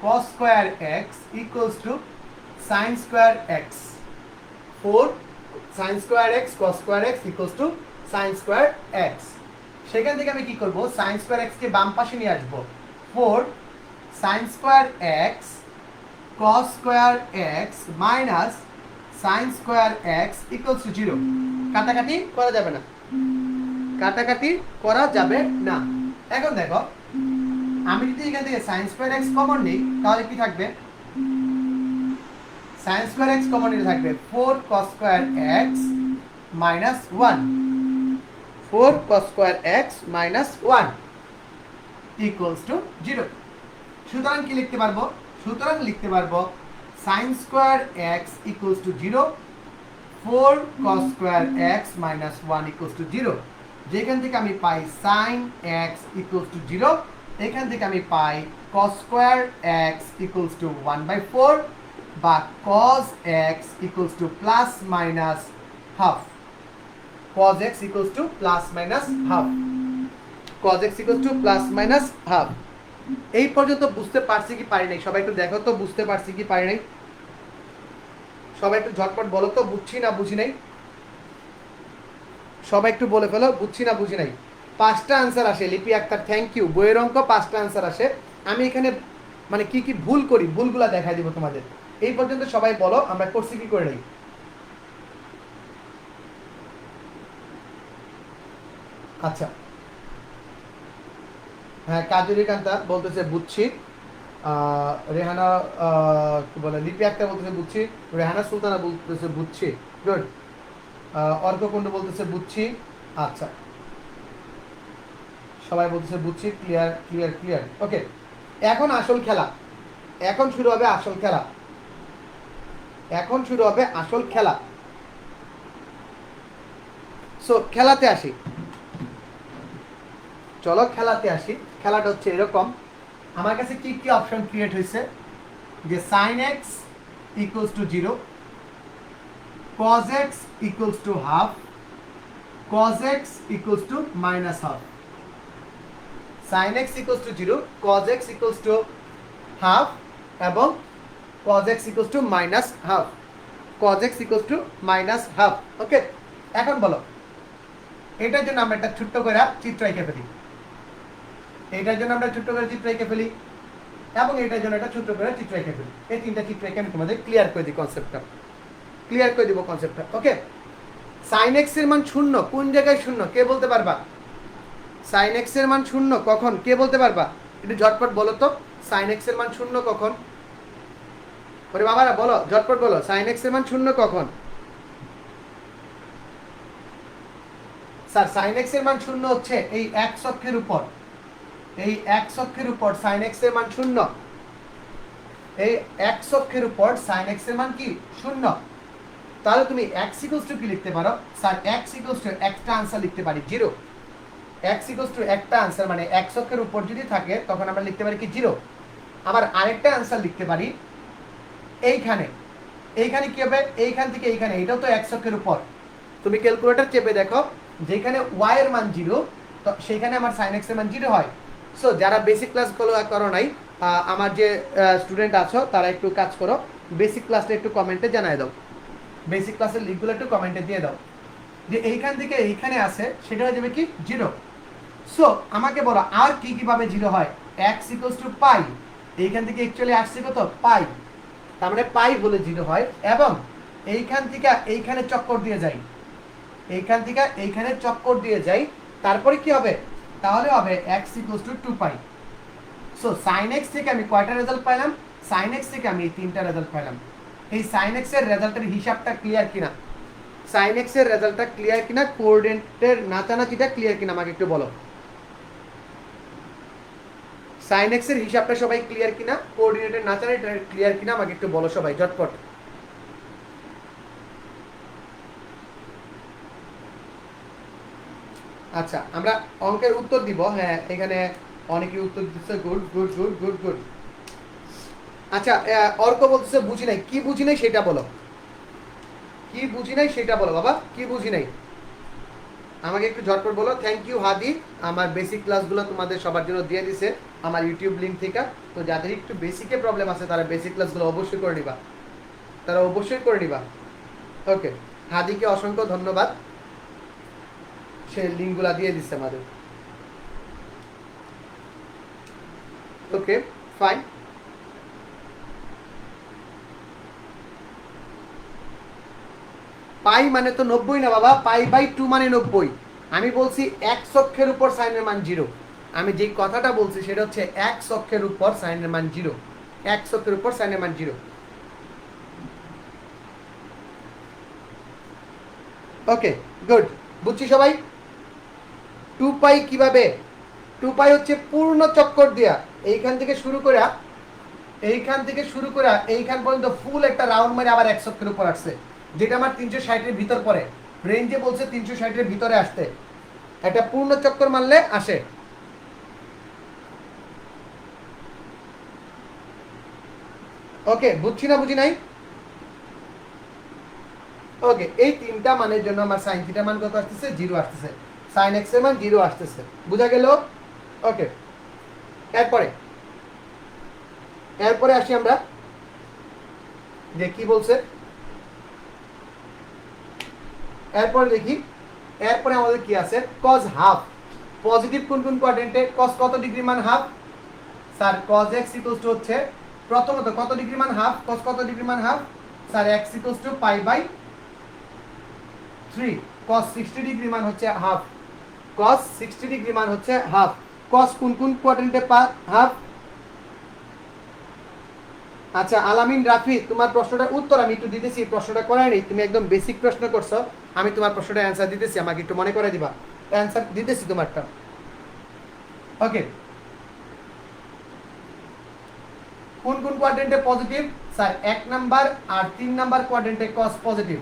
cos square x equals to sin square x। 4 sin square x cos square x equals to sin square x। সেখান থেকে আমি কি করব, sin স্কোয়ার x কে বাম পাশে নিয়ে আসব। 4 sin square x cos square x minus sine square x equals to 0। কাটাকাটি করা যাবে না, কাটাকাটি করা যাবে না। এখন দেখো আমি যদি এখান থেকে সাইন স্কোয়ার এক্স কমন নিই তাহলে কি থাকবে? সাইন স্কোয়ার এক্স কমন নিলে থাকবে 4 cos square x minus 1, 4 cos square x minus 1 equals to 0। সুতরাং কি লিখতে পারবো? সুতরাং লিখতে পারবো sine square x equals to 0, 4 cos square x minus 1 equals to 0। যেখান থেকে আমি পাই সাইন এক্স ইকুয়ালস টু 0, এখান থেকে আমি পাই cos square x equals to 1/4 বা cos x equals two plus minus half, cos x equals two plus minus half, cos x equals two plus minus half. এই পর্যন্ত বুঝতে পারছি কি পারি নাই? সবাই একটু দেখো তো বুঝতে পারছি কি পারি নাই? সবাই একটু ঝটপট বলো তো বুঝছি না বুঝি নাই। সবাই একটু বলে ফেলো বুঝছি না বুঝি নাই। 5টা আনসার আসে। লিপি আক্তার থ্যাংক ইউ। বইয়ের অঙ্ক 5টা আনসার আসে। আমি এখানে মানে কি কি ভুল করি ভুলগুলা দেখাই দিব তোমাদের। এই পর্যন্ত সবাই বলো আমরা করছি কি করে নাই। আচ্ছা হ্যাঁ, কাজুরি কান্তা বলতেছে বুঝছি, রেহানা কি বলে, লিপি আক্তার বলতেছে বুঝছি, রেহানা সুলতানা বলতেছে বুঝছি, গুড। অর্ককুণ্ড বলতেছে বুঝছি। আচ্ছা সবাই বলতেছে বুঝছি, ক্লিয়ার ক্লিয়ার ক্লিয়ার। ওকে, এখন আসল খেলা, এখন শুরু হবে আসল খেলা, এখন শুরু হবে আসল খেলা। সো খেলাতে আসি, চলো খেলাতে আসি। খেলাটা হচ্ছে এরকম, আমার কাছে কি কি অপশন ক্রিয়েট হয়েছে যে sin x equals to 0, cos x equals to half, cos x equals to minus half. sin x equals to 0, cos x equals to half এবং cos x equals to minus half, cos x equals to minus half. Okay, এখন বলো এটার জন্য আমরা একটা ছোট্ট করে চিত্র এঁকে ফেলি, এইটার জন্য আমরা ছোট্ট করে চিত্র এঁকে ফেলি এবং এটার জন্য একটা ছোট্ট করে চিত্র এঁকে ফেলি। এই তিনটা চিত্র এঁকে আমি তোমাদের ক্লিয়ার করে দিই, কনসেপ্টটা ক্লিয়ার করে দিব কনসেপ্টটা। ওকে, sin x এর মান শূন্য কোন জায়গায় শূন্য কে বলতে পারবা? sin x এর মান শূন্য কখন কে বলতে পারবা? একটু ঝটপট বলো তো sin x এর মান শূন্য কখন? ওরে বাবারা বলো ঝটপট বলো sin x এর মান শূন্য কখন? স্যার sin x এর মান শূন্য হচ্ছে এই x অক্ষের উপর, এই x অক্ষের উপর sin x এর মান শূন্য, এই x অক্ষের উপর sin x এর মান কি শূন্য। তাহলে তুমি x ইকুয়ালস টু কি লিখতে পারো? স্যার x ইকুয়ালস টু একটা আনসার লিখতে পারি 0। x ইকুয়ালস টু একটা আনসার মানে x অক্ষের উপর যদি থাকে তখন আমরা লিখতে পারি কি 0। আবার আরেকটা আনসার লিখতে পারি এইখানে, এইখানে কি হবে? এইখান থেকে এইখানে, এটাও তো x অক্ষের উপর। তুমি ক্যালকুলেটর চেপে দেখো যেখানে y এর মান 0 তো সেখানে আমার sin x এর মান 0 হয়। সো যারা বেসিক ক্লাস করো নাই, আমার যে স্টুডেন্ট আছো তারা একটু কাজ করো, বেসিক ক্লাসটা একটু কমেন্টে জানায় দাও, বেসিক ক্লাসের লিঙ্কগুলো একটু কমেন্টে দিয়ে দাও যে এইখান থেকে এইখানে আসে সেটা হয়ে যাবে কি 0। সো আমাকে বলো আর কি কিভাবে 0 হয়? x ইকুয়ালস টু পাই, এইখান থেকে অ্যাকচুয়ালি আসছে কত পাই, তার মানে পাই হলে 0 হয় এবং এইখান থেকে এইখানে চক্কর দিয়ে যাই, এইখান থেকে এইখানে চক্কর দিয়ে যাই, তারপরে কি হবে? তাহলে হবে x ইকুয়ালস টু 2 পাই। সো sin x থেকে আমি কয়টা রেজাল্ট পাইলাম? sin x থেকে আমি তিনটা রেজাল্ট পাইলাম। এই sin x এর রেজাল্টের হিসাবটা ক্লিয়ার কিনা? sin x এর রেজাল্টটা ক্লিয়ার কিনা? কোঅর্ডিনেটের নাচানাচিটা ক্লিয়ার কিনা আমাকে একটু বলো। sin x এর হিসাবটা সবাই ক্লিয়ার কিনা? কোঅর্ডিনেটের নাচানাচিটা ক্লিয়ার কিনা আমাকে একটু বলো সবাই ঝটপট। আচ্ছা আমরা অঙ্কের উত্তর দিব। হ্যাঁ এখানে অনেকে উত্তর দিচ্ছে, good good good good good. আচ্ছা অর্ক বলতেছে বুঝি নাই, কি বুঝি নাই সেটা বলো, কি বুঝি নাই সেটা বলো বাবা, কি বুঝি নাই আমাকে একটু ঝটপট বলো। থ্যাংক ইউ হাদি, আমার বেসিক ক্লাসগুলো তোমাদের সবার জন্য দিয়ে দিছে আমার ইউটিউব লিঙ্ক থেকে। তো যাদের একটু বেসিকে প্রবলেম আছে তারা বেসিক ক্লাসগুলো অবশ্যই করে নিবা, তারা অবশ্যই করে নিবা। ওকে, হাদিকে অসংখ্য ধন্যবাদ, সে লিঙ্কগুলো দিয়ে দিচ্ছে আমাদের। Okay fine. পাই মানে তো 90 না বাবা, পাই/2 মানে 90। আমি বলছি x অক্ষের উপর সাইনের মান 0। আমি যে কথাটা বলছি সেটা হচ্ছে x অক্ষের উপর সাইনের মান 0, x অক্ষের উপর সাইনের মান 0। ওকে গুড, বুঝছি সবাই। 2 পাই কিভাবে? 2 পাই হচ্ছে পূর্ণ চক্কর দিয়া এইখান থেকে শুরু করে এইখান পর্যন্ত ফুল একটা রাউন্ড মারে আবার 1 অক্ষের উপর আসছে, যেটা আমার 360 এর ভিতর পড়ে। রেঞ্জে বলছে 360 এর ভিতরে আসতে, একটা পূর্ণ চক্কর মারলে আসে। ওকে, বুঝছি না বুঝি নাই? ওকে, এই তিনটা মানের জন্য আমার সাইন থিটা মান কত আসতেছে? 0 আসতেছে। সাইন এক্স এর মান 0 আসতেছে, বুঝা গেল? ওকে, এরপরে আসি আমরা যে কি বলছে। এরপরে দেখি, এরপরে আমাদের কি আছে? cos হাফ পজিটিভ কোন কোন কোয়াড্রেন্টে? cos কত ডিগ্রি মান হাফ? স্যার cos x হচ্ছে প্রথমত কত ডিগ্রি মান হাফ? cos কত ডিগ্রি মান half? Sir x π/3। cos 60 degree মান হচ্ছে হাফ, cos 60 ডিগ্রি মান হচ্ছে হাফ। cos কোন কোন কোয়াড্রেন্টে হাফ? আচ্ছা আলামিন রাফি, তোমার প্রশ্নটার উত্তর আমি একটু দিতেছি, প্রশ্নটা করাই নেই, তুমি একদম বেসিক প্রশ্ন করছো, আমি তোমার প্রশ্নটা অ্যান্সার দিতেছি, আমাকে একটু মনে করে দিবা, অ্যান্সার দিতেছি তোমারটা। ওকে, কোন কোন কোয়াড্রেন্টে পজিটিভ? স্যার 1 নাম্বার আর 3 নাম্বার কোয়াড্রেন্টে cos পজিটিভ,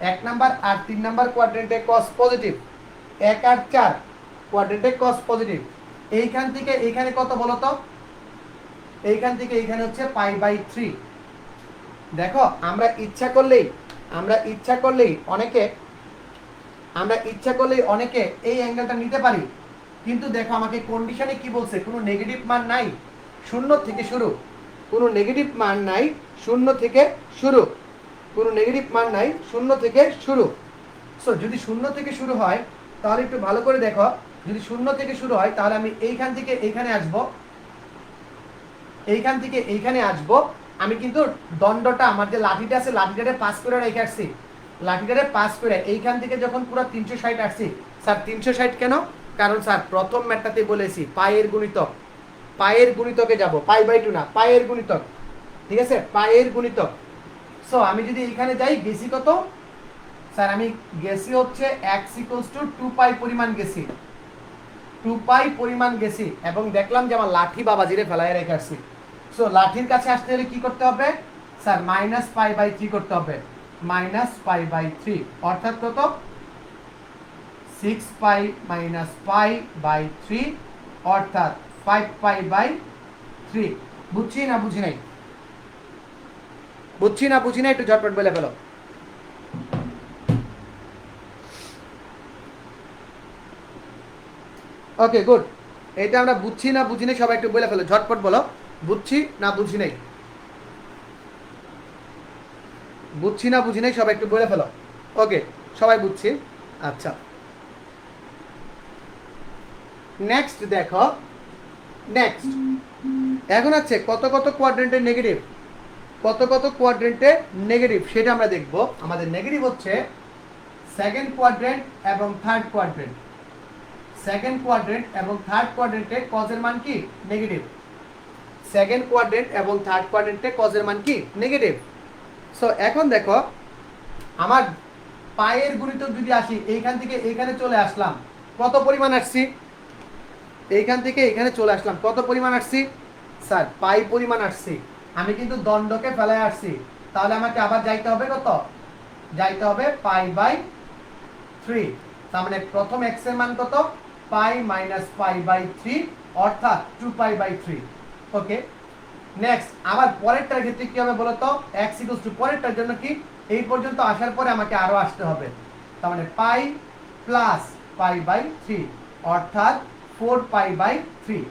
1 নাম্বার আর 3 নাম্বার কোয়াড্রেন্টে cos পজিটিভ, 1 আর 4 কোয়াড্রেন্টে cos পজিটিভ। এইখান থেকে এইখানে কত বলো তো? এইখান থেকে এইখানে হচ্ছে π/3। দেখো আমরা ইচ্ছা করলেই অনেকে এই অ্যাঙ্গেলটা নিতে পারি, কিন্তু দেখো আমাকে কন্ডিশনে কি বলছে? কোনো নেগেটিভ মান নাই, শূন্য থেকে শুরু, কোনো নেগেটিভ মান নাই, শূন্য থেকে শুরু, কোনো নেগেটিভ মান নাই, শূন্য থেকে শুরু। সো যদি শূন্য থেকে শুরু হয় তাহলে একটু ভালো করে দেখো, যদি শূন্য থেকে শুরু হয় তাহলে আমি এইখান থেকে এইখানে আসব, এইখান থেকে এইখানে আসব। আমি কিন্তু দণ্ডটা আমার যে লাঠিটা আছে লাঠিটারে পাস করে রেখে আসছি, লাঠিটারে পাস করে এইখান থেকে যখন পুরো 360 আসছি। স্যার 360 কেন? কারণ স্যার প্রথম ম্যাটটাতে বলেছি পায়ের গুণিতকে যাব, π/2 না, পায়ের গুণিতক, ঠিক আছে, পায়ের গুণিতক। সো আমি যদি এইখানে যাই, গেছি কত? স্যার আমি গেছি হচ্ছে x = 2 পাই পরিমাণ গেছি, 2 পাই পরিমাণ গেছি, এবং দেখলাম যে আমার লাঠি বাবাজিরে ফেলায় রেখে আসছি। সো লাঠির কাছে আসতে হলে কি করতে হবে? স্যার -π/3 করতে হবে, -π/3 অর্থাৎ কত? 6 পাই -π/3 অর্থাৎ 5 π/3। বুঝছি না বুঝি নাই? একটু ঝটপট বলে ফেলো। ওকে গুড, এটা আমরা বুঝছি না বুঝি নাই সবাই একটু বলে ফেলো, ঝটপট বলো, বুঝছি না বুঝি নাই, সবাই একটু বলে ফেলো। ওকে, সবাই বুঝছি। আচ্ছা নেক্সট দেখো, এখন আছে কত কত কোয়াড্রেন্টে নেগেটিভ, সেটা আমরা দেখব। আমাদের নেগেটিভ হচ্ছে সেকেন্ড কোয়াড্রেন্ট এবং থার্ড কোয়াড্রেন্ট, কোয়াড্রেন্টে কজের মান কি? নেগেটিভ। সেকেন্ড কোয়াড্রেন্ট এবং থার্ড কোয়াড্রেন্টে কজের মান কি? নেগেটিভ। সো এখন দেখো আমার পায়ের গুণিতক যদি আসি, এইখান থেকে এইখানে চলে আসলাম, কত পরিমাণ আসছি? এইখান থেকে এখানে চলে আসলাম, কত পরিমাণ আসছি? স্যার পাই পরিমাণ আসছি। আমি কিন্তু দণ্ডকে ফেলায় আসছি, তাহলে আমাকে আবার যাইতে হবে কত? যাইতে হবে π/3। তার মানে প্রথম x এর মান কত? π - π/3 অর্থাৎ 2 π/3। ওকে, নেক্সট আবার পরেরটার ক্ষেত্রে কি হবে বলো তো? x = পরেরটার জন্য কি এই পর্যন্ত আসার পরে আমাকে আরো আসতে হবে, তার মানে π + π/3 অর্থাৎ 4 π/3।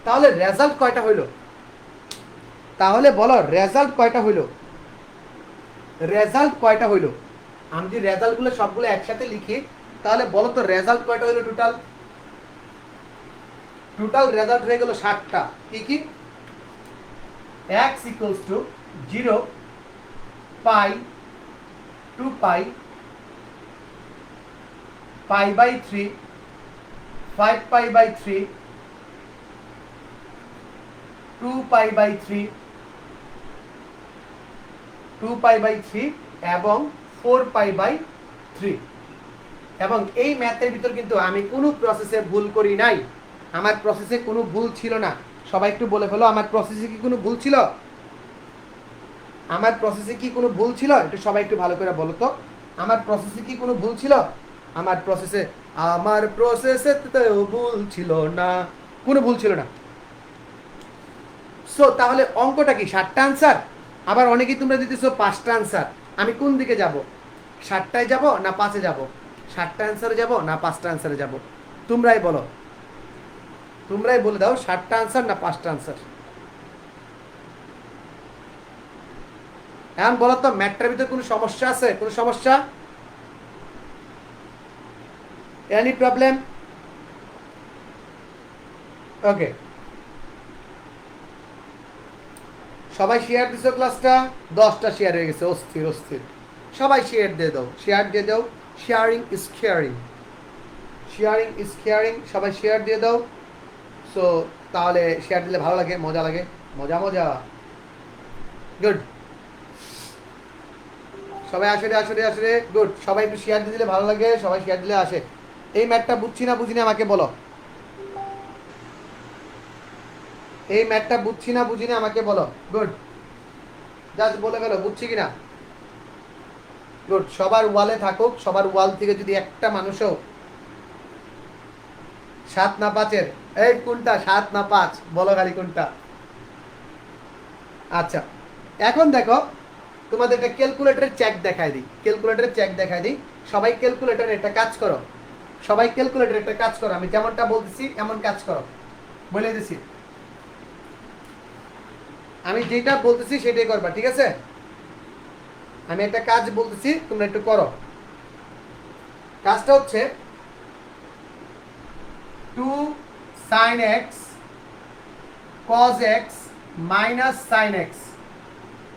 তাহলে রেজাল্ট কয়টা হইল? তাহলে বলো রেজাল্ট কয়টা হইল? আমি যদি রেজাল্টগুলো সবগুলো একসাথে লিখি তাহলে বলো তো রেজাল্ট কয়টা হইল? টোটাল রেজাল্ট হয়ে গেল 60টা। কি কি? x = 0 pi 2 pi pi by 3 5 pi by 3 2 pi by 3 2 pi by 3 এবং 4 পাই বাই 3। এবং এই ম্যাথের ভিতর কিন্তু আমি কোনো প্রসেসে ভুল করি নাই, আমার প্রসেসে কোনো ভুল ছিল না। সবাই একটু বলে ফেলো, আমার প্রসেসে কি কোনো ভুল ছিল? আমার প্রসেসে কি কোনো ভুল ছিল? একটু সবাই একটু ভালো করে বলো তো, আমার প্রসেসে কি কোনো ভুল ছিল? আমার প্রসেসে তো ভুল ছিল না, কোনো ভুল ছিল না। সো তাহলে অঙ্কটা কি 7টা আনসার? আবার অনেকেই তোমরা দিতেছো 5টা আনসার। আমি কোন দিকে যাব? 7টায় যাব না 5-এ যাব? 7টা আনসারে যাব না 5টা আনসারে যাব? তোমরাই বলো, তোমরাই বলে দাও 7টা আনসার না 5টা আনসার। এখন বলো তো, ম্যাথটার ভিতরে কোনো সমস্যা আছে? কোনো সমস্যা? Any problem? ওকে, সবাই শেয়ার দিছো ক্লাসটা? 10টা শেয়ার হয়ে গেছে, অস্থির অস্থির। সবাই শেয়ার দিয়ে দাও, শেয়ার দিয়ে দাও। Sharing is caring, sharing is caring. সবাই শেয়ার দিয়ে দাও। সো তাহলে শেয়ার দিলে ভালো লাগে, মজা লাগে, মজা মজা। গুড, সবাই আসলে আসলে আসলে গুড। সবাই একটু শেয়ার দিয়ে দিলে ভালো লাগে, সবাই শেয়ার দিলে আসে। এই ম্যাথটা বুঝছি না বুঝিনি আমাকে বলো, এই ম্যাথটা বুঝছি না বুঝিনি আমাকে বলো। গুড, জাস্ট বলে ফেলো বুঝছি কিনা। গুড, সবার ওয়ালে থাকুক, সবার ওয়াল থেকে যদি একটা মানুষও 7 না 5-এর, এই কোনটা 7 না 5 বলো খালি কোনটা। আচ্ছা, এখন দেখো তোমাদের একটা ক্যালকুলেটরের চেক দেখাই দিই, ক্যালকুলেটরের চেক দেখাই দিই। সবাই ক্যালকুলেটরে একটা কাজ করো, সবাই ক্যালকুলেটরে একটা কাজ করো, আমি যেমনটা বলতেছি এমন কাজ করো, বলে দিছি। আমি যেটা বলতেছি সেটাই করবা, ঠিক আছে? আমি একটা কাজ বলতেছি, তোমরা একটু করো। কাজটা হচ্ছে 2 sin x cos x minus sin x,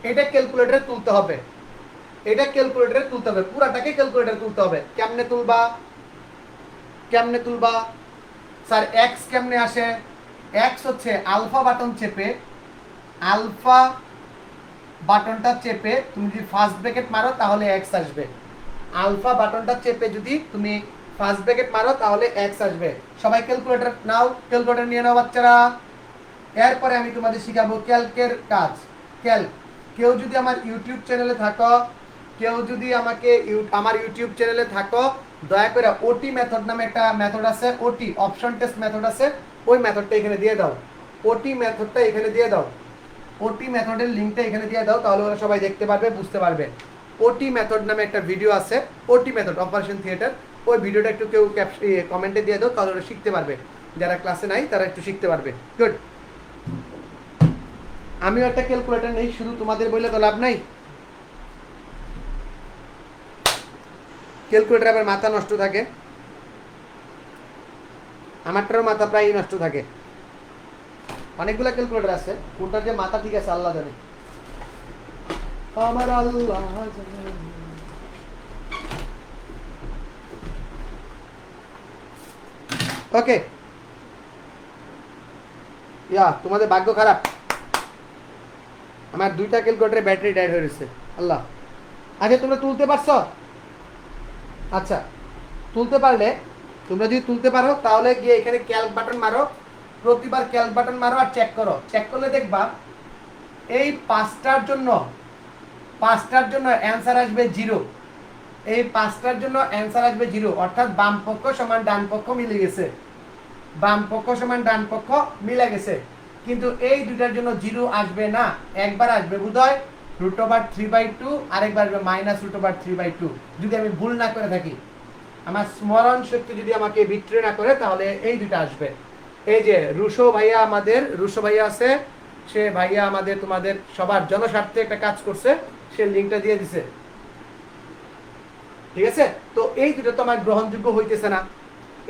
এটা ক্যালকুলেটরে তুলতে হবে, এটা ক্যালকুলেটরে তুলতে হবে, পুরাটাকে ক্যালকুলেটরে তুলতে হবে। কেমনে তুলবা? কেমনে তুলবা স্যার? x কেমনে আসে? x হচ্ছে আলফা বাটন চেপে, আলফা বাটনটা চেপে তুমি যদি ফার্স্ট ব্র্যাকেট মারো তাহলে x আসবে। আলফা বাটনটা চেপে যদি তুমি ফার্স্ট ব্র্যাকেট মারো তাহলে x আসবে। সবাই ক্যালকুলেটর নাও, ক্যালকুলেটর নিয়ে নাও বাচ্চারা। এরপরে আমি তোমাদের শিখাবো ক্যালকের কাজ। ক্যালক, কেউ যদি আমার ইউটিউব চ্যানেলে থাকো, কেউ যদি আমাকে আমার ইউটিউব চ্যানেলে থাকো, দয়া করে ওটি মেথড নামে একটা মেথড আছে, ওটি অপশন টেস্ট মেথড আছে, ওই মেথডটা এখানে দিয়ে দাও, ওটি মেথডটা এখানে দিয়ে দাও, ওটি মেথডের লিঙ্কটা এখানে দিয়ে দাও, তাহলে ওরা সবাই দেখতে পারবে, বুঝতে পারবে। ওটি মেথড নামে একটা ভিডিও আছে, ওটি মেথড অপারেশন থিয়েটার, ওই ভিডিওটা একটু কেউ কমেন্টে দিয়ে দাও, তাহলে ওরা শিখতে পারবে, যারা ক্লাসে নাই তারা একটু শিখতে পারবে। গুড, আমিও একটা ক্যালকুলেটর নেই, শুধু তোমাদের বললে তো লাভ নাই। ক্যালকুলেটর আবার মাথা নষ্ট থাকে, আমারটারও মাথা প্রায় নষ্ট থাকে। অনেকগুলো ক্যালকুলেটর আছে, কোনটার যে মাথা ঠিক আছে আল্লাহ জানে, আমার আল্লাহ জানে। ওকে, ইয়া তোমাদের ভাগ্য খারাপ, আমার 2টা ক্যালকুলেটরে ব্যাটারি ডাইড হয়ে গেছে। আল্লাহ, আচ্ছা তোমরা তুলতে পারছো? আচ্ছা, তুলতে পারলে, তোমরা যদি তুলতে পারো তাহলে গিয়ে এখানে ক্যালক বাটন মারো, প্রতিবার ক্যালক বাটন মারো আর চেক করো। চেক করলে দেখবা এই 5টার জন্য অ্যান্সার আসবে 0, এই 5টার জন্য অ্যান্সার আসবে 0, অর্থাৎ বাম পক্ষ সমান ডান পক্ষ মিলে গেছে, বাম পক্ষ সমান ডান পক্ষ মিলে গেছে। কিন্তু এই দুটার জন্য 0 আসবে না, একবার আসবে বোধহয় √3/2, আরেকবার আসবে -√3/2, যদি আমি ভুল না করে থাকি, আমার স্মরণ শক্তি যদি আমাকে বিট্রে না করে, তাহলে এই দুটো আসবে। এই যে রুশো ভাইয়া, আমাদের রুশো ভাইয়া আছে, সে ভাইয়া আমাদের তোমাদের সবার জনস্বার্থে একটা কাজ করছে, সে লিঙ্কটা দিয়ে দিছে, ঠিক আছে? তো এই দুটো তো আমার গ্রহণযোগ্য হইতেছে না,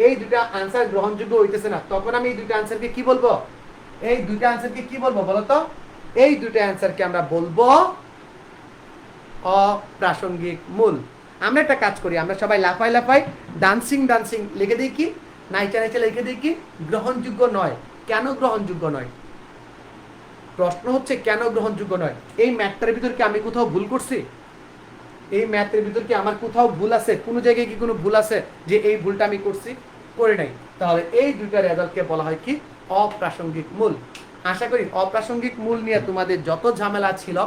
এই দুটা আনসার গ্রহণযোগ্য হইতেছে না, তখন আমি এই দুটো আনসারকে কি বলবো? এই দুটো আনসারকে কি বলবো বলো তো? এই দুটো আনসারকে আমরা বলবো অপ্রাসঙ্গিক মূল। আমরা একটা কাজ করি, আমরা সবাই লাফাই লাফাই ডান্সিং ডান্সিং লিখে দিই কি, নাইচা নাইচা লিখে দিই কি, গ্রহণযোগ্য নয়। কেন গ্রহণযোগ্য নয়? প্রশ্ন হচ্ছে কেন গ্রহণযোগ্য নয়? এই ম্যাথটার ভিতর কি আমি কোথাও ভুল করছি? এই ম্যাথের ভিতর কি আমার কোথাও ভুল আছে? কোনো জায়গায় কি কোনো ভুল আছে যে এই ভুলটা আমি করছি? করে নাই। তাহলে এই দুইটা রেজাল্টকে বলা হয় কি, অপ্রাসঙ্গিক মূল। আশা করি অপ্রাসঙ্গিক মূল নিয়ে তোমাদের যত ঝামেলা ছিল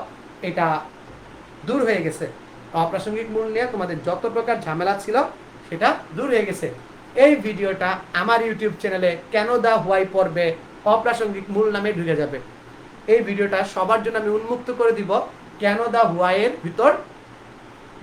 এটা দূর হয়ে গেছে। অপ্রাসঙ্গিক মূল নিয়ে তোমাদের যত প্রকার ঝামেলা ছিল সেটা দূর হয়ে গেছে। এই ভিডিওটা আমার ইউটিউব চ্যানেলে কেন দা হোয়াই পর্বে অপ্রাসঙ্গিক মূল নামে ঢুকে যাবে। এই ভিডিওটা সবার জন্য আমি উন্মুক্ত করে দিব। কেন দা হোয়াইয়ের ভিতর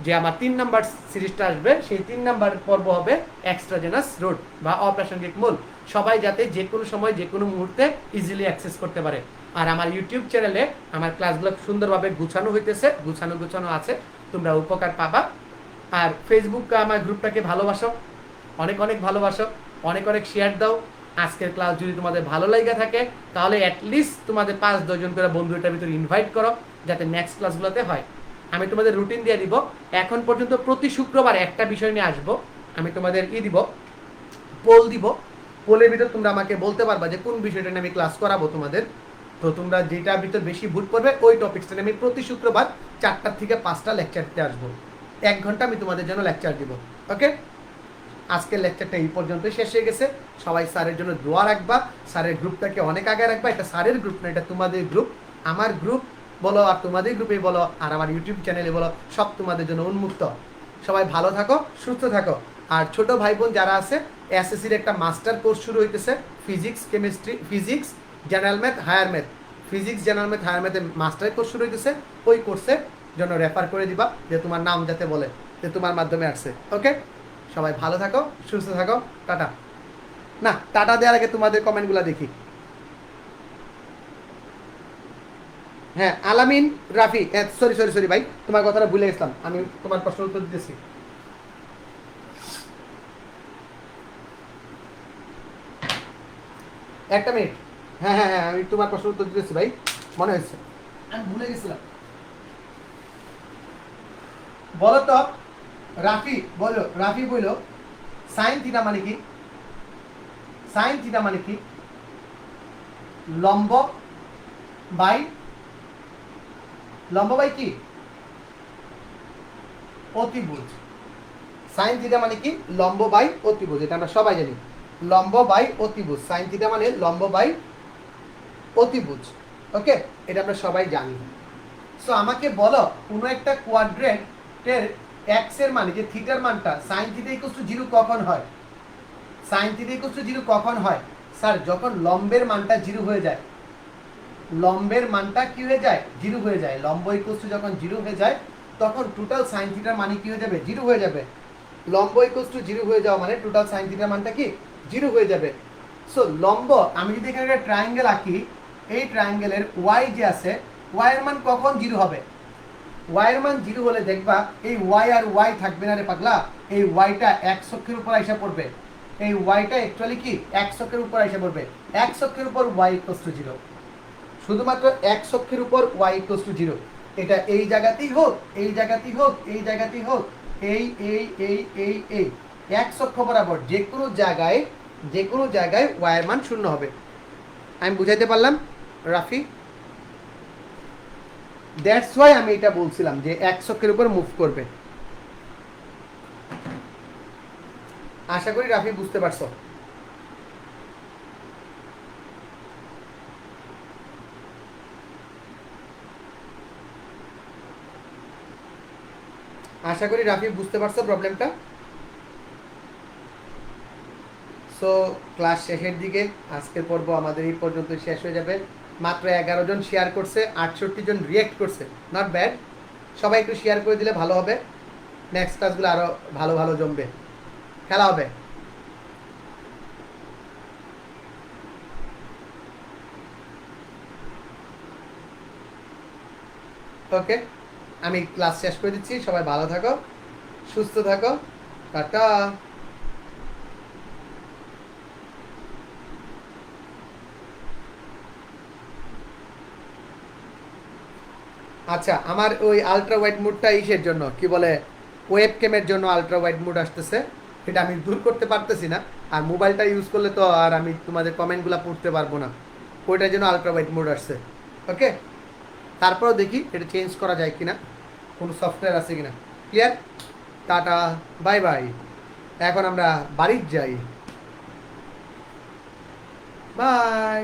যে আমার 3 নাম্বার সিরিজটা আসবে, সেই 3 নাম্বার পর্ব হবে এক্সট্রাজেনাস রুট বা অপ্রাসঙ্গিক মূল। সবাই যাতে যে কোনো সময় যে কোনো মুহূর্তে ইজিলি অ্যাক্সেস করতে পারে। আর আমার ইউটিউব চ্যানেলে আমার ক্লাসগুলো সুন্দরভাবে গুছানো হইতেছে, গুছানো আছে, তোমরা উপকার পাবা। আর ফেসবুক আমার গ্রুপটাকে ভালোবাসো, অনেক অনেক ভালোবাসো, অনেক অনেক শেয়ার দাও। আজকের ক্লাস যদি তোমাদের ভালো লাগে থাকে তাহলে অ্যাটলিস্ট তোমাদের 5-10 জন করে বন্ধু এটার ভিতরে ইনভাইট করো, যাতে নেক্সট ক্লাসগুলোতে হয়। আমি তোমাদের রুটিন দিয়ে দিব। এখন পর্যন্ত প্রতি শুক্রবার একটা বিষয় নিয়ে আসবো। আমি তোমাদের দিব, পোল দিব। পোলের ভিতর তোমরা আমাকে বলতে পারবা যে কোন বিষয়টা নিয়ে আমি ক্লাস করাবো তোমাদের। তো তোমরা যেটার ভিতর বেশি ভোট করবে ওই টপিকসটা নিয়ে আমি প্রতি শুক্রবার 4টা থেকে 5টা লেকচার দিতে আসবো। 1 ঘন্টা আমি তোমাদের জন্য লেকচার দিব। ওকে, আজকের লেকচারটা এই পর্যন্তই শেষ হয়ে গেছে। সবাই স্যারের জন্য দোয়া রাখবা, স্যারের গ্রুপটাকে অনেক আগে রাখবা। এটা স্যারের গ্রুপ না, এটা তোমাদের গ্রুপ। আমার গ্রুপ বলো আর তোমাদের গ্রুপে বলো আর আমার ইউটিউব চ্যানেলে বলো, সব তোমাদের জন্য উন্মুক্ত। সবাই ভালো থাকো, সুস্থ থাকো। আর ছোট ভাই বোন যারা আছে, এসএসসির একটা মাস্টার কোর্স শুরু হইতেছে, physics chemistry, physics general math, higher math, physics general math higher ম্যাথের মাস্টার কোর্স শুরু হইতেছে। ওই কোর্সের জন্য রেফার করে দিবা, যে তোমার নাম যাতে বলে যে তোমার মাধ্যমে আসছে। ওকে, সবাই ভালো থাকো, সুস্থ থাকো, টাটা। না, টাটা দেওয়ার আগে তোমাদের কমেন্টগুলো দেখি। হ্যাঁ, আলামিন রাফি, সরি ভাই, তোমার কথাটা ভুলে গেছিলাম, আমি তোমার প্রশ্নের উত্তর দিতেছি। একটা মিনিট। হ্যাঁ হ্যাঁ হ্যাঁ, আমি তোমার প্রশ্নের উত্তর দিতেছি ভাই, মনে হয়েছে, আমি ভুলে গেছিলাম। বলো তো রাফি, বলো সাইন থিটা মানে কি? সাইন থিটা মানে কি? লম্ব বাই কি? অতিভুজ। সাইন থিটা মানে কি? লম্ব বাই অতিভুজ। এটা আমরা সবাই জানি, লম্ব বাই অতিভুজ। সাইন থিটা মানে লম্ব বাই অতিভুজ। ওকে, এটা আমরা সবাই জানি। সো আমাকে বলো কোনো একটা কোয়াড্রেন্টের এক্স এর মানে যে থিটার মানটা সাইন থিটা ইকুয়াল টু 0 কখন হয়? সাইন থিটা ইকুয়াল টু 0 কখন হয়? স্যার, যখন লম্বের মানটা 0 হয়ে যায়। লম্বের মানটা কি হয়ে যায়? 0 হয়ে যায়। লম্ব ইকুয়াল টু যখন 0 হয়ে যায় তখন টোটাল সাইন থিটার মানে কি হয়ে যাবে? 0 হয়ে যাবে। লম্ব ইকুয়াল টু 0 হয়ে যাওয়া মানে টোটাল সাইন থিটার মানটা কি? 0 হয়ে যাবে। সো লম্ব, আমি যদি এখানে একটা ট্রায়াঙ্গেল আঁকি, এই ট্রায়াঙ্গেলের ওয়াই যে আছে, ওয়াই এর মান কখন 0 হবে? ওয়াই এর মান 0 হলে দেখবা এই ওয়াই আর ওয়াই থাকবে না রে পাগলা, এই ওয়াইটা এক্স অক্ষের উপর আইসা পড়বে। এই ওয়াইটা অ্যাকচুয়ালি কি এক্স অক্ষের উপর আইসা পড়বে। এক্স অক্ষের উপর ওয়াই ইকুয়াল টু 0, শুধুমাত্র এক্স অক্ষের উপর ওয়াই ইকুয়াল টু 0। এটা এই জায়গাতেই হোক, এই জায়গাতেই হোক, এই জায়গাতেই হোক, এই এই এই এই এই এক্স অক্ষ বরাবর যে কোনো জায়গায় ওয়াই এর মান 0 হবে। আমি বুঝাইতে পারলাম রাফি? দ্যাটস ওয়াই আমি এটা বলছিলাম যে এক্স অক্ষের উপর মুভ করবে। আশা করি রাফি বুঝতে পারছো। আশা করি রাফি বুঝতে পারছো প্রবলেমটা। সো ক্লাস শেষের দিকে, আজকের পর্ব আমাদের এই পর্যন্ত শেষ হয়ে যাবে। মাত্র 11 জন শেয়ার করছে, 68 জন রিয়েক্ট করছে, নট ব্যাড। সবাই একটু শেয়ার করে দিলে ভালো হবে, নেক্সট ক্লাসগুলো আরও ভালো ভালো জমবে, খেলা হবে। ওকে, আমি ক্লাস শেষ করে দিচ্ছি। সবাই ভালো থাকো, সুস্থ থাকো, টাটা। আচ্ছা, আমার ওই আলট্রা ওয়াইড মুডটা ইসের জন্য কি বলে, ওয়েব ক্যামের জন্য আলট্রা ওয়াইড মুড আসতেছে, এটা আমি দূর করতে পারতেছি না। আর মোবাইলটা ইউজ করলে তো আর আমি তোমাদের কমেন্টগুলো পড়তে পারবো না, ওইটার জন্য আলট্রা ওয়াইড মুড আসছে। ওকে, তারপরেও দেখি এটা চেঞ্জ করা যায় কিনা, কোনো সফটওয়্যার আছে কিনা। Clear, tata, bye bye. এখন আমরা বাড়ির যাই, বাই।